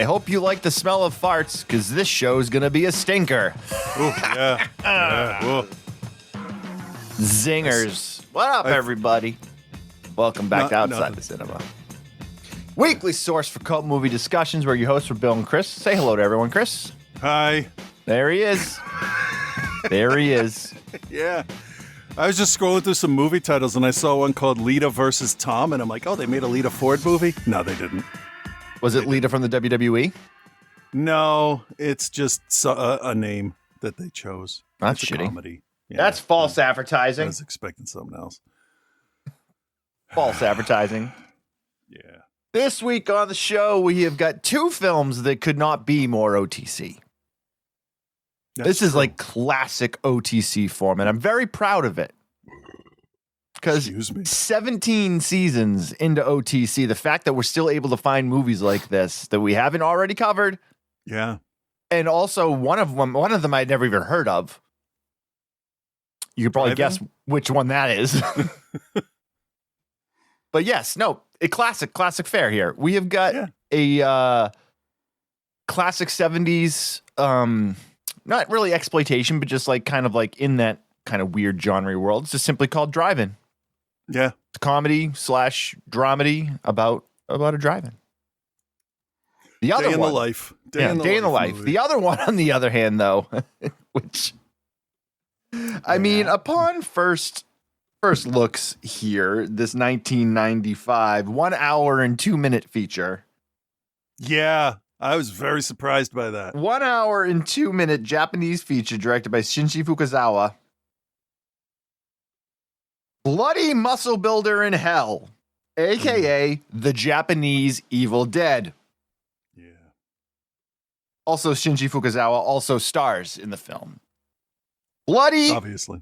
I hope you like the smell of farts, because this show's going to be a stinker. Ooh, yeah. Yeah. Zingers. What up, everybody? Welcome back to Outside the Cinema. Weekly source for cult movie discussions. We're your hosts for Bill and Chris. Say hello to everyone, Chris. Hi. There he is. There he is. Yeah. I was just scrolling through some movie titles and I saw one called Lita versus Tom, and I'm like, oh, they made a Lita Ford movie? No, they didn't. Was it Lita from the WWE? No, it's just a name that they chose. That's it's shitty. A comedy. Yeah, that's false I advertising. was expecting something else. False advertising. Yeah. This week on the show, we have got two films that could not be more OTC. This is like classic OTC form, and I'm very proud of it. Because 17 seasons into OTC, the fact that we're still able to find movies like this that we haven't already covered. Yeah. And also one of them I'd never even heard of. You could probably guess which one that is. But yes, no, a classic fare here. We have got a classic 70s, not really exploitation, but just like kind of like in that kind of weird genre world. It's just simply called Drive-In. Yeah. It's a comedy / dramedy about a drive-in. The other Day in one, the life. Day in the life. Movie. The other one, on the other hand, though, which I mean, upon first looks here, this 1995 1 hour and 2 minute feature. Yeah, I was very surprised by that. 1 hour and 2 minute Japanese feature directed by Shinji Fukazawa. Bloody Muscle Bodybuilder in Hell, a.k.a. the Japanese Evil Dead. Yeah. Also, Shinji Fukazawa also stars in the film. Bloody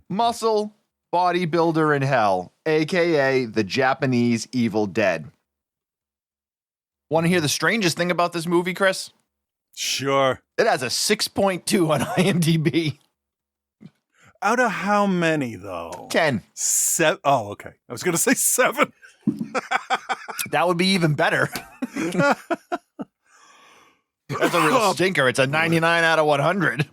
Muscle Bodybuilder in Hell, a.k.a. the Japanese Evil Dead. Want to hear the strangest thing about this movie, Chris? Sure. It has a 6.2 on IMDb. Out of how many, though? 10. Oh, okay. I was going to say 7. That would be even better. That's a real stinker. It's a 99 out of 100.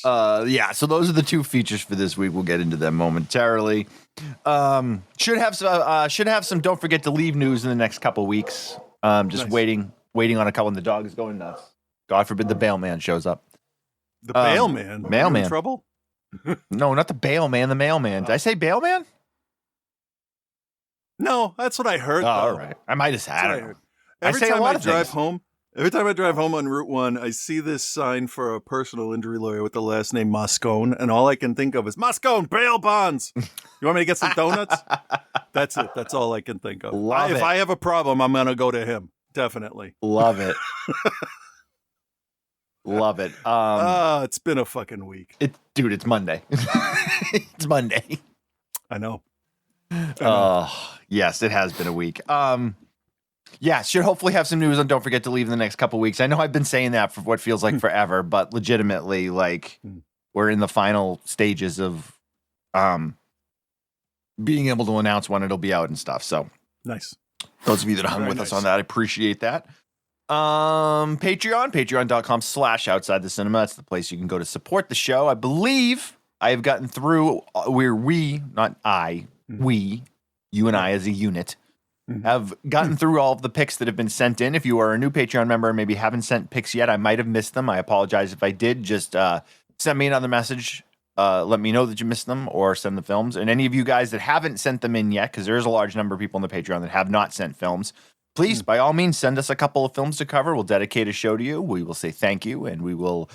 Yeah, so those are the two features for this week. We'll get into them momentarily. Should have some don't forget to leave news in the next couple weeks. Just waiting on a couple, and the dog is going nuts. God forbid the bail man shows up. The bailman? Mailman. In trouble? No, not the bail man, the mailman. Did I say bail man? No, that's what I heard. All right. I might have said it. Every time I drive home on Route 1, I see this sign for a personal injury lawyer with the last name Moscone, and all I can think of is, Moscone, bail bonds! You want me to get some donuts? That's it. That's all I can think of. If I have a problem, I'm going to go to him. Definitely. Love it. Love it. It's been a fucking week. Dude, it's Monday. It's Monday. I know. Yes, it has been a week. Yeah, should hopefully have some news on Don't Forget to Leave in the next couple weeks. I know I've been saying that for what feels like forever, but legitimately, like, we're in the final stages of being able to announce when it'll be out and stuff. So nice. Those of you that hung with us on that, I appreciate that. Patreon.com/outside the cinema. That's the place you can go to support the show. I believe I have gotten through you and I as a unit, have gotten through all of the picks that have been sent in. If you are a new Patreon member and maybe haven't sent picks yet, I might have missed them. I apologize if I did. Just send me another message. Let me know that you missed them, or send the films. And any of you guys that haven't sent them in yet, because there is a large number of people on the Patreon that have not sent films, please, by all means, send us a couple of films to cover. We'll dedicate a show to you. We will say thank you, and we will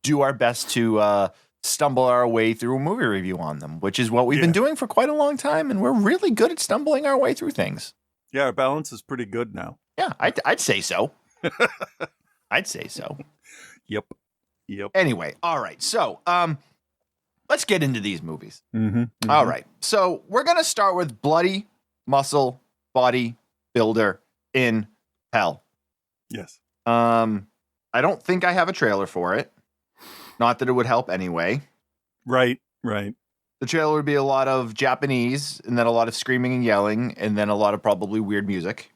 do our best to stumble our way through a movie review on them, which is what we've been doing for quite a long time, and we're really good at stumbling our way through things. Yeah, our balance is pretty good now. Yeah, I'd say so. I'd say so. Yep. Anyway, all right. So, let's get into these movies. Mm-hmm. All right. So we're going to start with Bloody Muscle Bodybuilder in Hell. Yes. I don't think I have a trailer for it. Not that it would help anyway. Right. The trailer would be a lot of Japanese, and then a lot of screaming and yelling, and then a lot of probably weird music.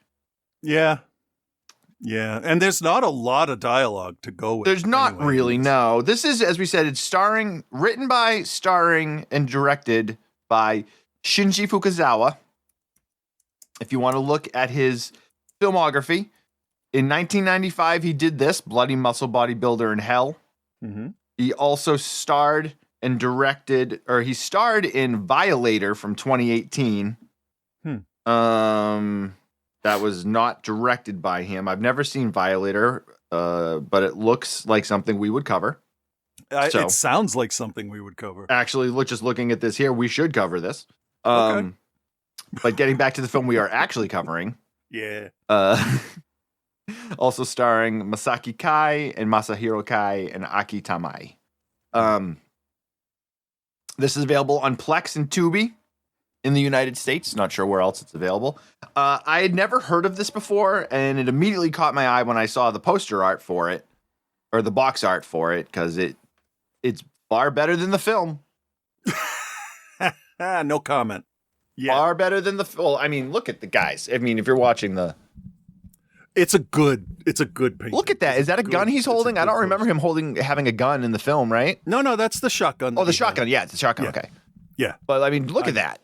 Yeah. Yeah, and there's not a lot of dialogue to go with. There's not anyway. really, no. This is, as we said, it's written by, starring, and directed by Shinji Fukazawa. If you want to look at his filmography, in 1995, he did this, Bloody Muscle Bodybuilder in Hell. Mm-hmm. He also starred and directed, or he starred in Violator from 2018. That was not directed by him. I've never seen Violator, but it looks like something we would cover. It sounds like something we would cover. Actually, just looking at this here, we should cover this. Okay. But getting back to the film we are actually covering. Yeah. Also starring Masaki Kai and Masahiro Kai and Aki Tamai. This is available on Plex and Tubi in the United States. Not sure where else it's available. I had never heard of this before, and it immediately caught my eye when I saw the poster art for it, or the box art for it, because it's far better than the film. No comment. Yeah. Far better than the film. Well, I mean, look at the guys. I mean, if you're watching it's a good painting. Look at that. Is that a gun he's holding? I don't remember him having a gun in the film, right? No, that's the shotgun. Oh, the shotgun. Yeah, it's a shotgun. Yeah. Okay. Yeah. But I mean, look at that.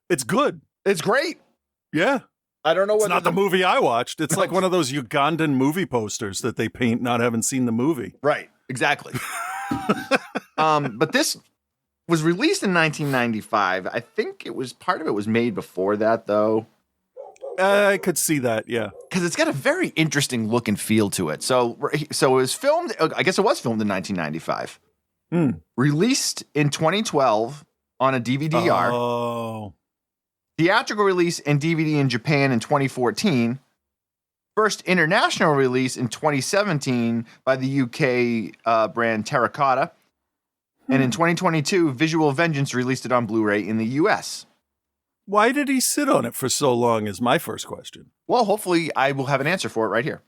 It's good. It's great. Yeah. I don't know what It's not the movie I watched. It's like one of those Ugandan movie posters that they paint not having seen the movie. Right. Exactly. But this was released in 1995. I think part of it was made before that, though. I could see that, yeah. Because it's got a very interesting look and feel to it. So it was filmed, I guess it was filmed in 1995. Released in 2012 on a DVD-R. Oh. Theatrical release and DVD in Japan in 2014. First international release in 2017 by the UK brand Terracotta. And in 2022, Visual Vengeance released it on Blu-ray in the US. Why did he sit on it for so long is my first question. Well, hopefully I will have an answer for it right here.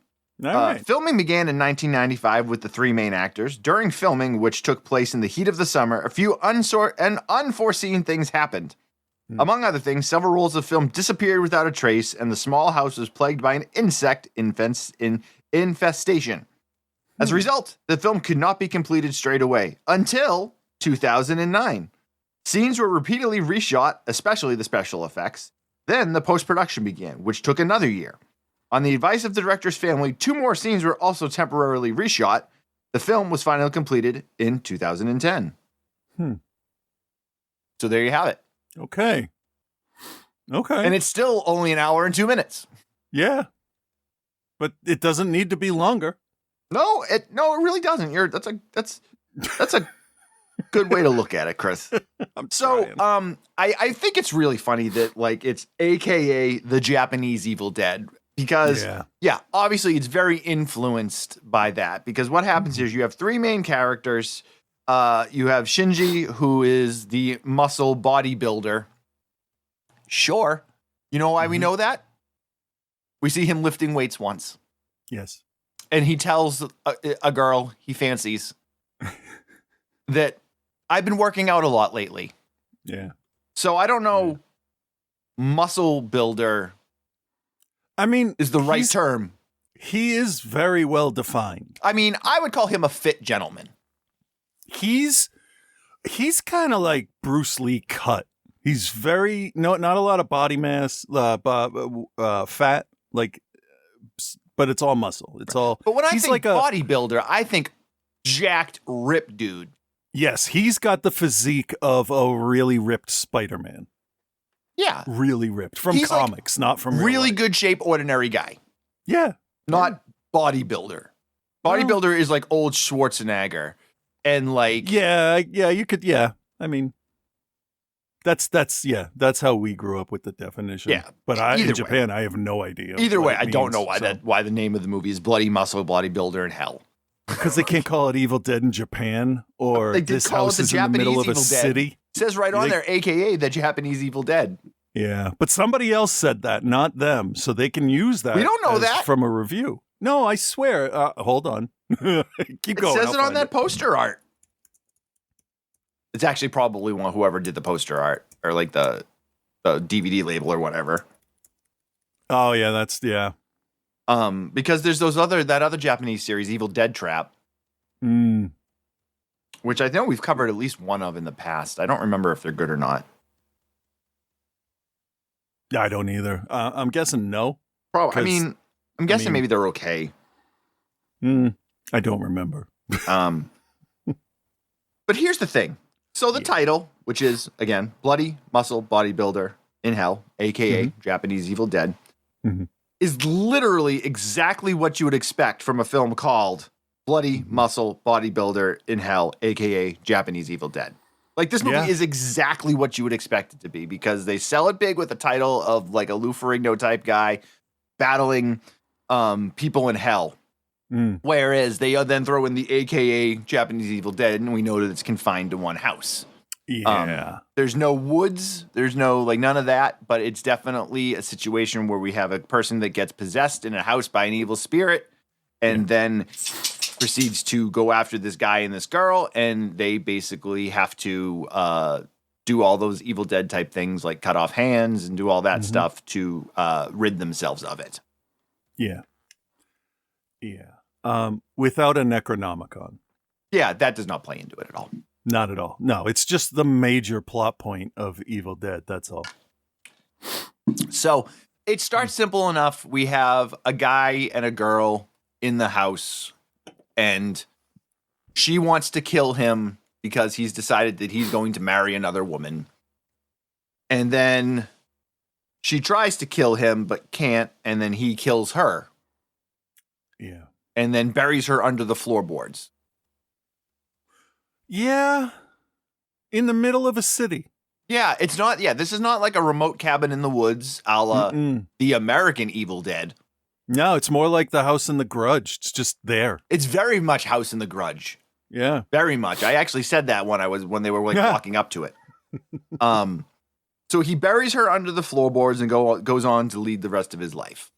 All right. Filming began in 1995 with the three main actors. During filming, which took place in the heat of the summer, a few unforeseen things happened. Among other things, several rolls of film disappeared without a trace, and the small house was plagued by an insect infestation. As a result, the film could not be completed straight away until 2009. Scenes were repeatedly reshot, especially the special effects. Then the post-production began, which took another year. On the advice of the director's family, 2 more scenes were also temporarily reshot. The film was finally completed in 2010. So there you have it. Okay. And it's still only an hour and 2 minutes. Yeah. But it doesn't need to be longer. No, it really doesn't. That's a good way to look at it, Chris. I think it's really funny that it's AKA the Japanese Evil Dead because obviously it's very influenced by that because what happens is you have 3 main characters. You have Shinji, who is the muscle bodybuilder. Sure. You know why we know that? We see him lifting weights once. Yes. And he tells a girl he fancies that I've been working out a lot lately. Yeah. So I don't know. Muscle builder. I mean, is the right term. He is very well defined. I mean, I would call him a fit gentleman. He's kind of like Bruce Lee cut. He's not a lot of body mass, fat, but it's all muscle. It's all. But when I think bodybuilder, I think jacked, ripped dude. Yes, he's got the physique of a really ripped Spider-Man. Yeah, really ripped from comics, not from really good shape, ordinary guy. Yeah, not bodybuilder. Bodybuilder is like old Schwarzenegger, and you could I mean. That's how we grew up with the definition. Yeah. But in Japan, I have no idea. Either way, I don't know why the name of the movie is Bloody Muscle Bodybuilder in Hell. Because they can't call it Evil Dead in Japan, or this house is in the middle of a city. It says right on there, AKA the Japanese Evil Dead. Yeah, but somebody else said that, not them, so they can use that. We don't know that from a review. No, I swear. Hold on. Keep going. It says it on that poster art. It's actually probably whoever did the poster art or the DVD label or whatever. Oh yeah, Because there's that other Japanese series, Evil Dead Trap, which I know we've covered at least one of in the past. I don't remember if they're good or not. Yeah, I don't either. I'm guessing no. Probably. I mean, I'm guessing maybe they're okay. I don't remember. But here's the thing. So the title, which is, again, Bloody Muscle Bodybuilder in Hell, a.k.a. Japanese Evil Dead, is literally exactly what you would expect from a film called Bloody Muscle Bodybuilder in Hell, a.k.a. Japanese Evil Dead. Like, this movie is exactly what you would expect it to be, because they sell it big with the title of, like, a Lou Ferrigno type guy battling people in hell. Whereas they then throw in the AKA Japanese Evil Dead, and we know that it's confined to one house. Yeah. There's no woods. There's no, like, none of that, but it's definitely a situation where we have a person that gets possessed in a house by an evil spirit and then proceeds to go after this guy and this girl, and they basically have to do all those Evil Dead type things, like cut off hands and do all that stuff to rid themselves of it. Yeah. Yeah. Without a Necronomicon. Yeah, that does not play into it at all. Not at all. No, it's just the major plot point of Evil Dead. That's all. So it starts simple enough. We have a guy and a girl in the house, and she wants to kill him because he's decided that he's going to marry another woman. And then she tries to kill him, but can't, and then he kills her. Yeah. And then buries her under the floorboards. Yeah. In the middle of a city. Yeah, it's not, this is not like a remote cabin in the woods a la the American Evil Dead. No, it's more like the House in the Grudge. It's just there. It's very much House in the Grudge. Yeah. Very much. I actually said that when they were like walking up to it. So he buries her under the floorboards and goes on to lead the rest of his life.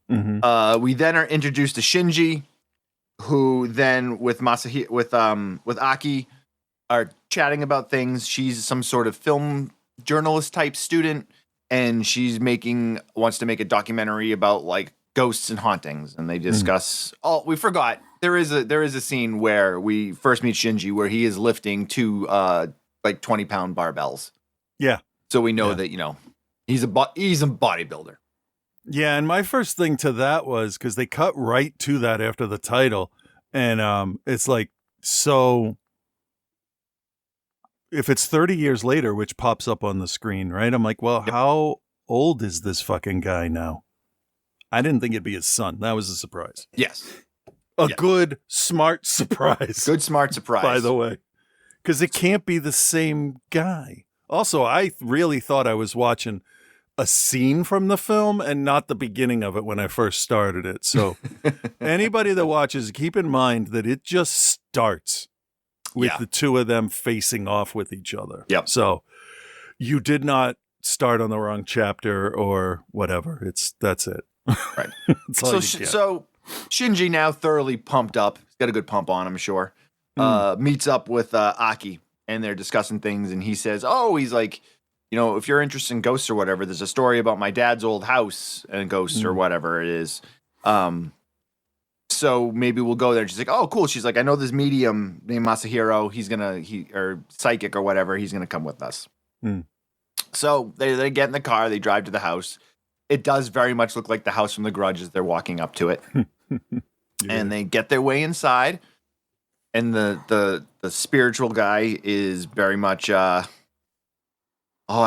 We then are introduced to Shinji, who then with Aki are chatting about things. She's some sort of film journalist type student, and she's wants to make a documentary about like ghosts and hauntings. And they discuss. Oh, we forgot. There is a scene where we first meet Shinji where he is lifting two like 20-pound barbells. Yeah. So we know that he's a bodybuilder. Yeah, and my first thing to that was because they cut right to that after the title, and it's like, so if it's 30 years later, which pops up on the screen, right? I'm like, well, how old is this fucking guy now? I didn't think it'd be his son. That was a surprise. Yes. A good, smart surprise. Good, smart surprise. By the way. Because it can't be the same guy. Also, I really thought I was watching a scene from the film and not the beginning of it when I first started it. So anybody that watches, keep in mind that it just starts with the two of them facing off with each other. Yep. So you did not start on the wrong chapter or whatever. That's it. Right. So Shinji, now thoroughly pumped up, he's got a good pump on, I'm sure, meets up with Aki, and they're discussing things, and he says, he's like, if you're interested in ghosts or whatever, there's a story about my dad's old house and ghosts or whatever it is. So maybe we'll go there. And she's like, oh, cool. She's like, I know this medium named Masahiro. Or psychic or whatever. He's going to come with us. So they get in the car. They drive to the house. It does very much look like the house from The Grudge as they're walking up to it. And they get their way inside. And the spiritual guy is very much, I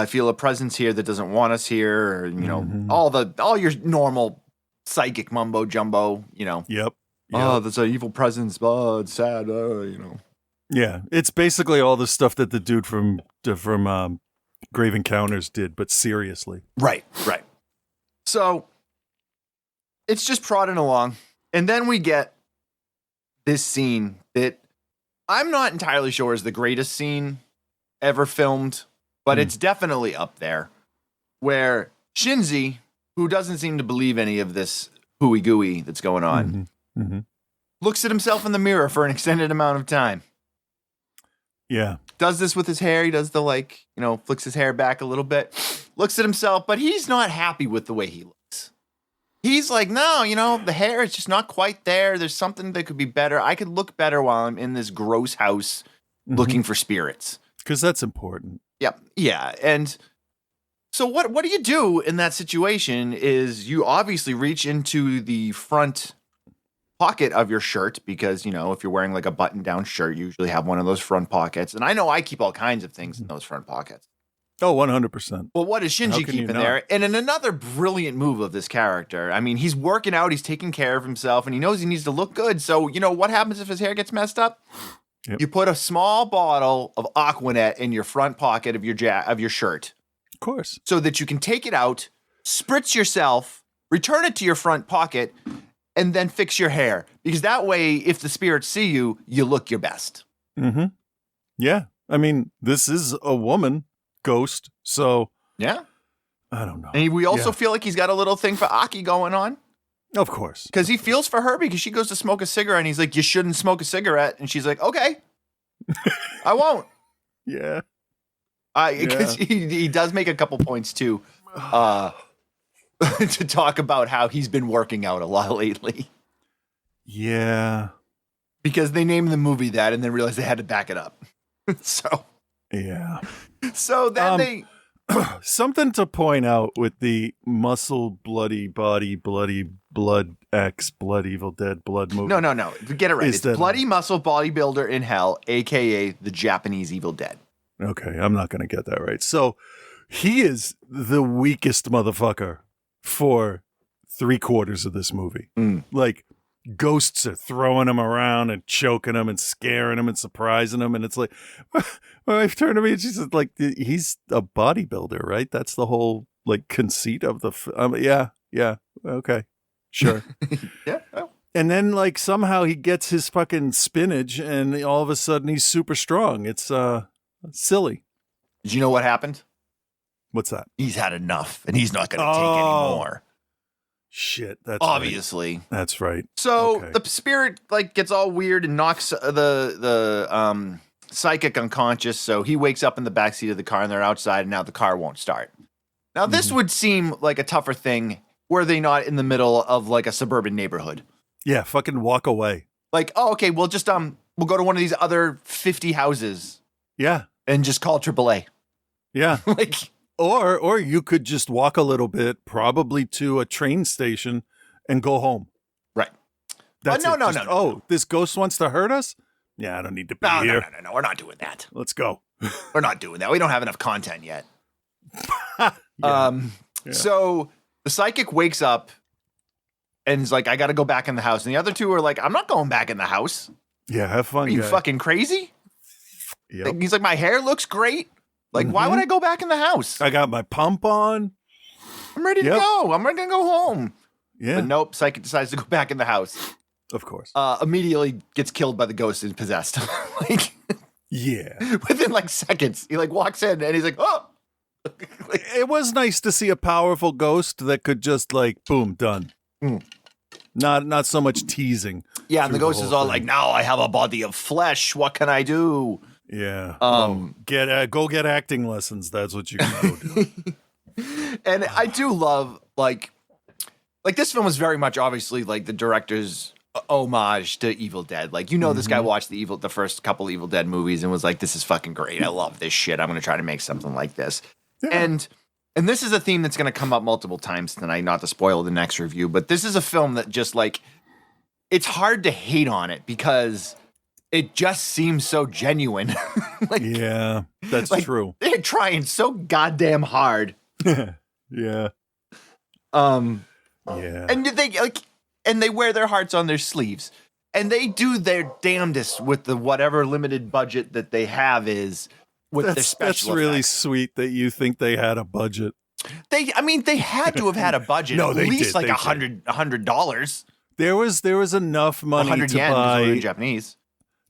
feel a presence here that doesn't want us here. Or, all your normal psychic mumbo jumbo, Yep. There's an evil presence. It's sad. Yeah, it's basically all the stuff that the dude from Grave Encounters did, but seriously. Right. So it's just prodding along, and then we get this scene that I'm not entirely sure is the greatest scene ever filmed, but it's definitely up there, where Shinji, who doesn't seem to believe any of this hooey gooey that's going on, looks at himself in the mirror for an extended amount of time. Yeah. Does this with his hair. He does the flicks his hair back a little bit, looks at himself, but he's not happy with the way he looks. he's like, no, the hair is just not quite there. There's something that could be better. I could look better while I'm in this gross house looking for spirits. Because that's important. Yep. Yeah. And so what do you do in that situation is you obviously reach into the front pocket of your shirt because, if you're wearing like a button down shirt, you usually have one of those front pockets. And I know I keep all kinds of things in those front pockets. Oh, 100%. Well, what does Shinji keep in there? And in another brilliant move of this character, I mean, he's working out, he's taking care of himself, and he knows he needs to look good. So, what happens if his hair gets messed up? Yep. You put a small bottle of Aquanet in your front pocket of your shirt. Of course. So that you can take it out, spritz yourself, return it to your front pocket, and then fix your hair. Because that way, if the spirits see you, you look your best. Mm-hmm. Yeah. I mean, this is a woman ghost, so yeah, I don't know. And we also feel like he's got a little thing for Aki going on. Of course. Because he feels for her because she goes to smoke a cigarette and he's like, you shouldn't smoke a cigarette. And she's like, okay, I won't. Yeah. Because he does make a couple points too to talk about how he's been working out a lot lately. Yeah. Because they named the movie that and then realized they had to back it up. So. Yeah. So then something to point out with the muscle bloody body bloody blood X blood evil dead blood movie. No. Get it right. It's Bloody Muscle Bodybuilder in Hell, aka the Japanese Evil Dead. Okay, I'm not going to get that right. So he is the weakest motherfucker for 3/4 of this movie. Like ghosts are throwing him around and choking him and scaring him and surprising him. And it's like, my wife turned to me and she said, like, he's a bodybuilder, right? That's the whole like conceit of the, yeah. Okay. Sure. Yeah. Well. And then like somehow he gets his fucking spinach and all of a sudden he's super strong. It's silly. Did you know what happened? What's that? He's had enough and he's not going to take any more. Shit, that's obviously right. That's right. So the spirit like gets all weird and knocks the psychic unconscious. So he wakes up in the backseat of the car and they're outside and now the car won't start. Now this would seem like a tougher thing were they not in the middle of like a suburban neighborhood. Yeah, fucking walk away. Like, oh, okay, we'll just we'll go to one of these other 50 houses. Yeah. And just call AAA. Yeah. Like. Or you could just walk a little bit, probably to a train station, and go home. Right. That's no. Oh, this ghost wants to hurt us? Yeah, I don't need to be here. No. We're not doing that. Let's go. We're not doing that. We don't have enough content yet. Yeah. So the psychic wakes up and is like, I got to go back in the house. And the other two are like, I'm not going back in the house. Yeah, have fun, Are you fucking crazy? Yep. He's like, my hair looks great. Like, why would I go back in the house? I got my pump on. I'm ready to go. I'm ready to go home. Yeah. But nope, psychic decides to go back in the house. Of course. Immediately gets killed by the ghost and possessed. Like, yeah. Within like seconds. He like walks in and he's like, oh. Like, it was nice to see a powerful ghost that could just like, boom, done. Not so much teasing. Yeah, and the ghost is all like, now I have a body of flesh. What can I do? Yeah. Go get acting lessons. That's what you can go do. And I do love like this film was very much obviously like the director's homage to Evil Dead. Like, this guy watched the first couple Evil Dead movies and was like, this is fucking great. I love this shit. I'm going to try to make something like this. Yeah. And this is a theme that's going to come up multiple times tonight, not to spoil the next review, but this is a film that just like, it's hard to hate on it because it just seems so genuine. Like, yeah, that's true. They're trying so goddamn hard. Yeah. Yeah. And they wear their hearts on their sleeves. And they do their damnedest with the whatever limited budget that they have is with their special That's really effects. Sweet that you think they had a budget. They had to have had a budget. No, at they least did. like They $100. There was enough money 100 to yen buy in Japanese.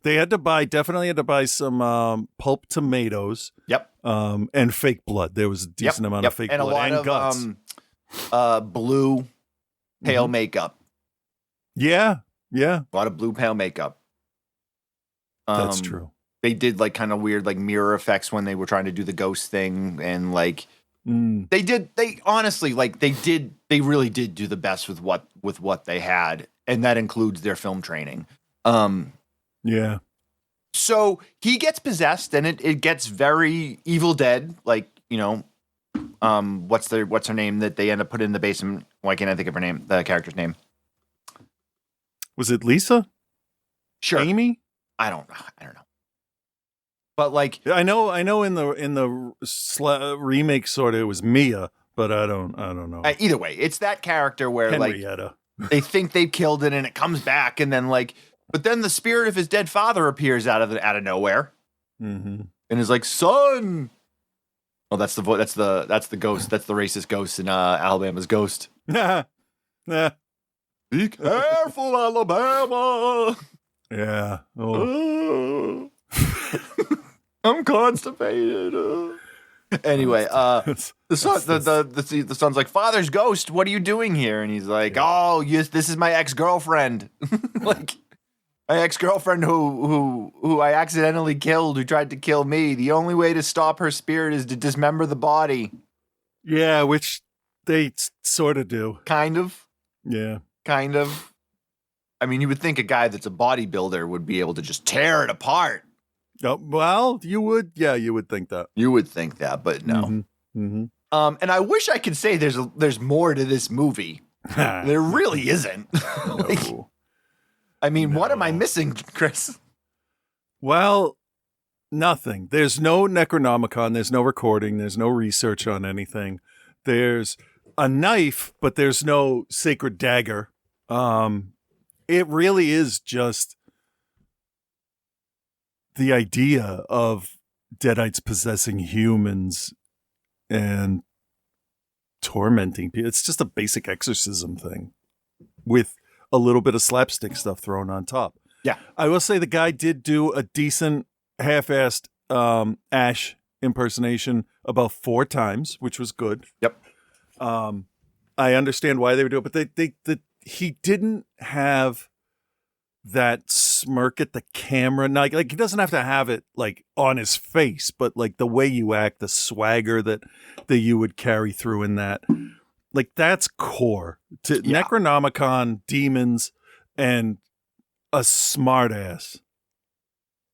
They definitely had to buy some pulp tomatoes. Yep. And fake blood. There was a decent amount of fake and blood a lot and guts. of blue pale makeup. Yeah. A lot of blue pale makeup. That's true. They did like kind of weird like mirror effects when they were trying to do the ghost thing, and like they honestly like they did they really did do the best with what they had, and that includes their film training. Yeah. So he gets possessed, and it gets very Evil Dead, like, you know, what's her name that they end up putting in the basement? Why can't I think of her name? The character's name. Was it Lisa? Sure. Amy? I don't know. But like, I know in the remake sort of it was Mia, but I don't know. Either way, it's that character where Henrietta. Like they think they've killed it and it comes back, and then like, but then the spirit of his dead father appears out of nowhere, and is like, son. Oh, that's the ghost. That's the racist ghost in Alabama's Ghost. Yeah. Be careful, Alabama. Yeah. Oh. I'm constipated. Anyway, the son's like, "Father's ghost, what are you doing here?" And he's like, "Oh, yes, this is my ex-girlfriend." Like, my ex-girlfriend who I accidentally killed, who tried to kill me. The only way to stop her spirit is to dismember the body. Yeah, which they sort of do. Kind of. Yeah. Kind of. I mean, you would think a guy that's a bodybuilder would be able to just tear it apart. Oh, well, you would. Yeah, you would think that. You would think that, but no. Mm-hmm. And I wish I could say there's more to this movie. There really isn't. Like, No. I mean, what am I missing, Chris? Well, nothing. There's no Necronomicon. There's no recording. There's no research on anything. There's a knife, but there's no sacred dagger. It really is just the idea of Deadites possessing humans and tormenting people. It's just a basic exorcism thing with a little bit of slapstick stuff thrown on top. Yeah. I will say the guy did do a decent half-assed Ash impersonation about 4 times, which was good. Yep. I understand why they would do it, but he didn't have that smirk at the camera. Like he doesn't have to have it like on his face, but like the way you act, the swagger that you would carry through in that, like that's core to Necronomicon, demons, and a smart ass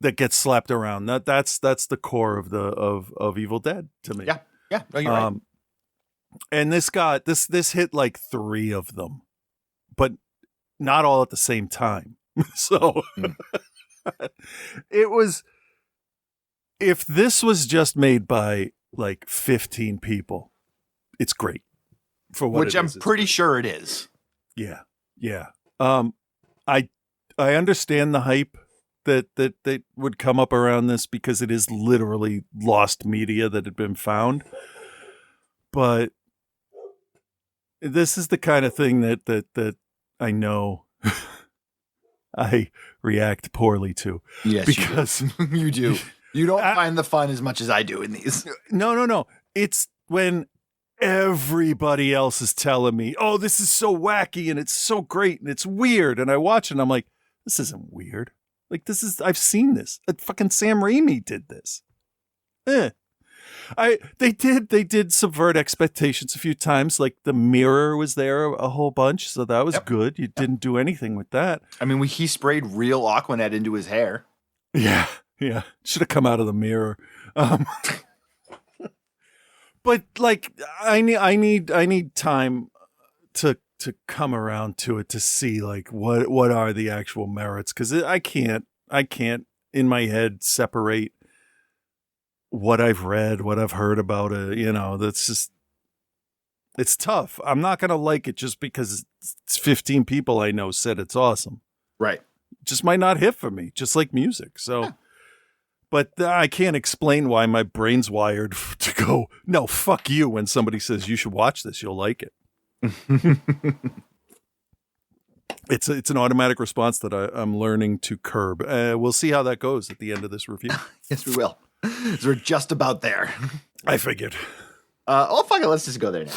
that gets slapped around. That's the core of of Evil Dead to me. Yeah. No, you're right. And this hit like 3 of them, but not all at the same time. So it was, if this was just made by like 15 people, it's great for what Which I'm pretty sure it is. Yeah. Yeah. I understand the hype that would come up around this because it is literally lost media that had been found. But this is the kind of thing that I know I react poorly to. Yes, because you do. You don't find the fun as much as I do in these. No. It's when everybody else is telling me, "Oh, this is so wacky and it's so great and it's weird," and I watch it and I'm like, "This isn't weird. Like I've seen this. Fucking Sam Raimi did this." They did subvert expectations a few times. Like the mirror was there a whole bunch, so that was good. You didn't do anything with that. I mean, he sprayed real Aquanet into his hair. Yeah. Should have come out of the mirror. But like, I need time to come around to it to see like what are the actual merits, because I can't in my head separate what I've read, what I've heard about it. That's just, it's tough. I'm not going to like it just because it's 15 people I know said it's awesome. Right. It just might not hit for me, just like music. So, but I can't explain why my brain's wired to go, no, fuck you. When somebody says you should watch this, you'll like it. It's an automatic response that I'm learning to curb. We'll see how that goes at the end of this review. Yes, we will. So we're just about there. I figured. Fuck it. Let's just go there now.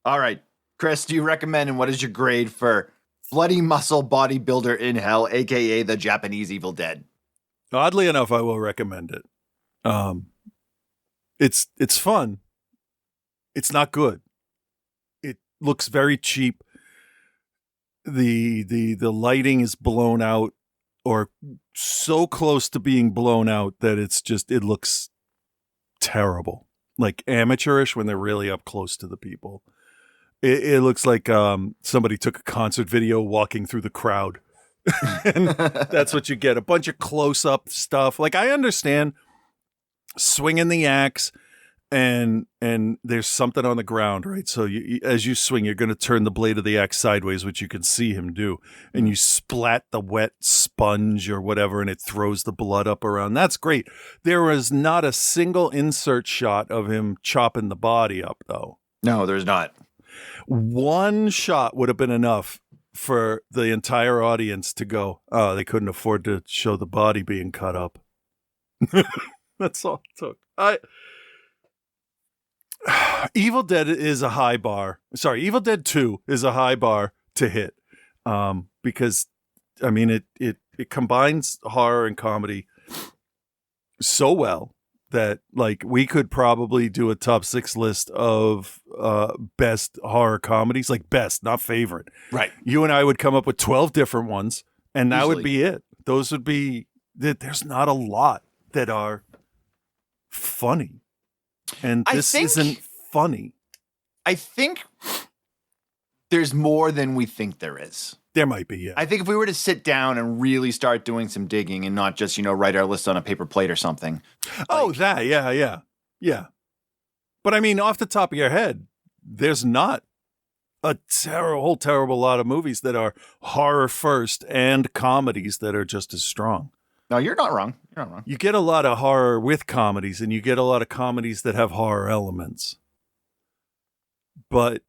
All right. Chris, do you recommend, and what is your grade for Bloody Muscle Bodybuilder in Hell, a.k.a. the Japanese Evil Dead? Oddly enough, I will recommend it. It's fun. It's not good. It looks very cheap. The lighting is blown out, or so close to being blown out that it looks terrible, like amateurish when they're really up close to the people. It looks like somebody took a concert video walking through the crowd. And that's what you get, a bunch of close-up stuff. Like, I understand swinging the axe and there's something on the ground, right? So as you swing, you're going to turn the blade of the axe sideways, which you can see him do, and you splat the wet sponge or whatever, and it throws the blood up around. That's great. There was not a single insert shot of him chopping the body up, though. No, there's not. One shot would have been enough for the entire audience to go, oh, they couldn't afford to show the body being cut up. That's all it took. Evil Dead is a high bar. Sorry, Evil Dead 2 is a high bar to hit. Because, I mean, it combines horror and comedy so well that, like, we could probably do a top 6 list of best horror comedies. Like, best, not favorite. Right. You and I would come up with 12 different ones, and that would be it. Those would be... There's not a lot that are funny. And this isn't funny. I think there's more than we think there is. There might be, yeah. I think if we were to sit down and really start doing some digging and not just, write our list on a paper plate or something. Yeah. But I mean, off the top of your head, there's not a whole terrible lot of movies that are horror first and comedies that are just as strong. No, you're not wrong. You're not wrong. You get a lot of horror with comedies, and you get a lot of comedies that have horror elements. But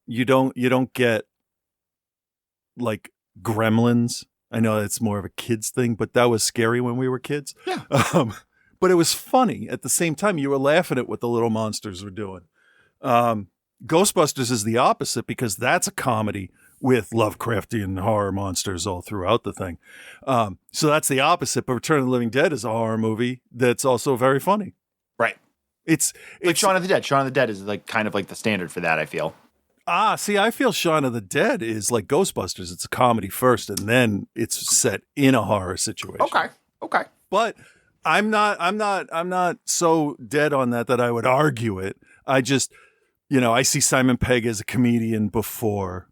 you don't get, like, Gremlins. I know it's more of a kids thing, but that was scary when we were kids. Yeah. But it was funny at the same time. You were laughing at what the little monsters were doing. Ghostbusters is the opposite, because that's a comedy with Lovecraftian horror monsters all throughout the thing. So that's the opposite. But Return of the Living Dead is a horror movie that's also very funny. Right. It's like Shaun of the Dead. Shaun of the Dead is like kind of like the standard for that, I feel. See, I feel Shaun of the Dead is like Ghostbusters. It's a comedy first, and then it's set in a horror situation. Okay. But I'm not so dead on that I would argue it. I just, I see Simon Pegg as a comedian before,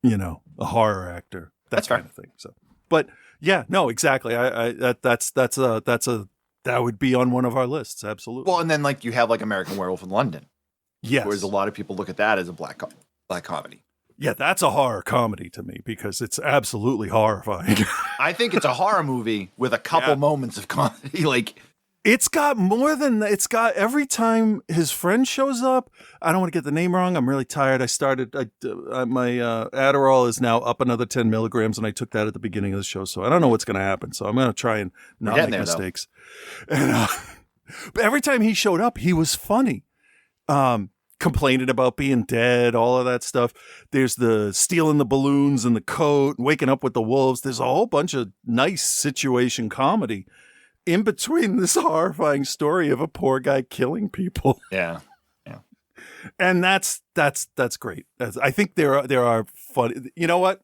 a horror actor. That's kind of thing. So, but yeah, no, exactly. That would be on one of our lists. Absolutely. Well, and then like you have like American Werewolf in London. Yes. Whereas a lot of people look at that as a black comedy. Yeah, that's a horror comedy to me because it's absolutely horrifying. I think it's a horror movie with a couple moments of comedy. Like, it's got more than that. It's got every time his friend shows up. I don't want to get the name wrong. I'm really tired. My Adderall is now up another 10 milligrams, and I took that at the beginning of the show. So I don't know what's going to happen. So I'm going to try and not make mistakes. And, but every time he showed up, he was funny. Complaining about being dead, all of that stuff. There's the stealing the balloons and the coat, and waking up with the wolves. There's a whole bunch of nice situation comedy in between this horrifying story of a poor guy killing people. Yeah. And that's great. I think there are funny. You know what?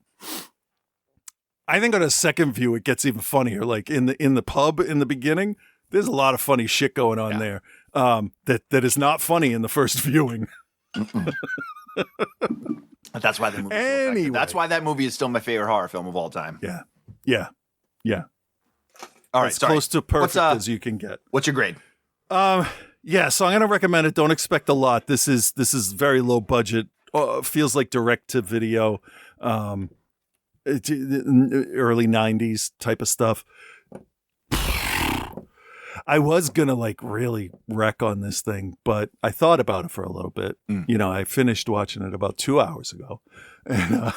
I think on a second view it gets even funnier. Like in the pub in the beginning, there's a lot of funny shit going on there. That is not funny in the first viewing. That's why the movie. Anyway. That's why that movie is still my favorite horror film of all time. Yeah. All right, as close to perfect as you can get. What's your grade? So I'm going to recommend it. Don't expect a lot. This is very low budget. Feels like direct to video, early 90s type of stuff. I was going to like really wreck on this thing, but I thought about it for a little bit. I finished watching it about 2 hours ago. And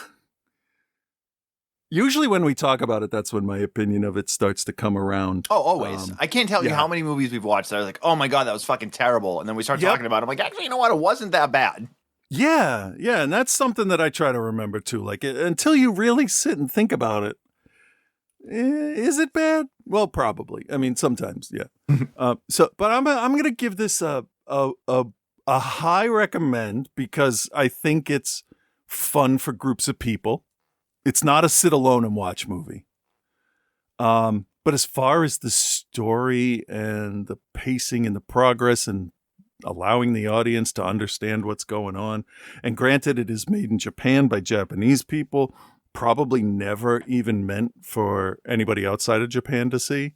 usually when we talk about it, that's when my opinion of it starts to come around. Oh, always. I can't tell you how many movies we've watched that are like, oh my God, that was fucking terrible. And then we start talking about it. I'm like, actually, you know what? It wasn't that bad. Yeah. And that's something that I try to remember too. Like until you really sit and think about it. Is it bad? Well, probably. I mean, sometimes, yeah. But I'm going to give this a a high recommend because I think it's fun for groups of people. It's not a sit alone and watch movie. But as far as the story and the pacing and the progress and allowing the audience to understand what's going on, and granted, it is made in Japan by Japanese people, probably never even meant for anybody outside of Japan to see.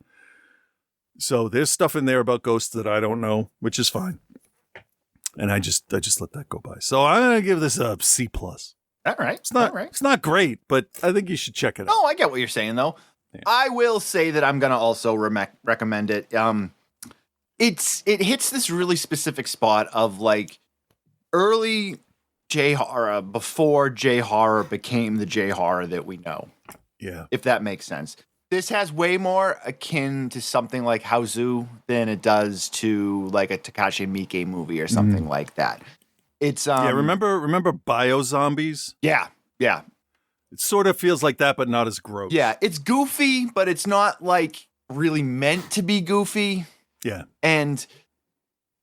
So there's stuff in there about ghosts that I don't know, which is fine. And I just let that go by. So I'm going to give this a C+. All right. It's not great, but I think you should check it out. Oh, I get what you're saying, though. Yeah. I will say that I'm going to also recommend it. It hits this really specific spot of like early J-horror before J-horror became the J-horror that we know. Yeah. If that makes sense. This has way more akin to something like Hauzu than it does to like a Takashi Miike movie or something like that. It's remember Bio-Zombies? Yeah. It sort of feels like that, but not as gross. Yeah, it's goofy, but it's not like really meant to be goofy. Yeah. And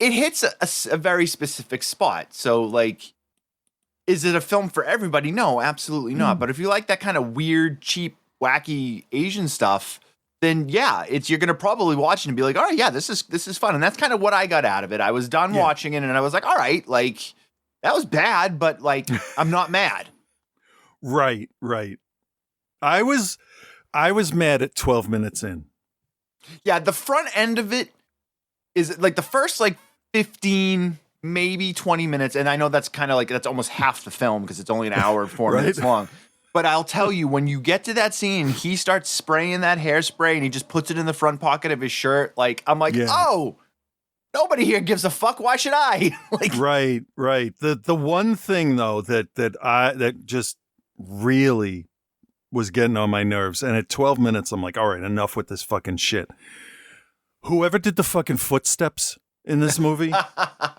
it hits a very specific spot. So like, is it a film for everybody? No, absolutely not. But if you like that kind of weird, cheap, wacky Asian stuff, then yeah, you're gonna probably watch it and be like, all right, yeah, this is fun. And that's kind of what I got out of it. I was done watching it and I was like, all right, like that was bad, but like I'm not mad. Right. I was mad at 12 minutes in. Yeah, the front end of it is like the first like 15, maybe 20 minutes. And I know that's kind of like, that's almost half the film because it's only an hour and 4 minutes long. But I'll tell you, when you get to that scene, he starts spraying that hairspray and he just puts it in the front pocket of his shirt. Like, I'm like, oh, nobody here gives a fuck. Why should I? Like, right. The one thing though that just really was getting on my nerves, and at 12 minutes, I'm like, all right, enough with this fucking shit. Whoever did the fucking footsteps in this movie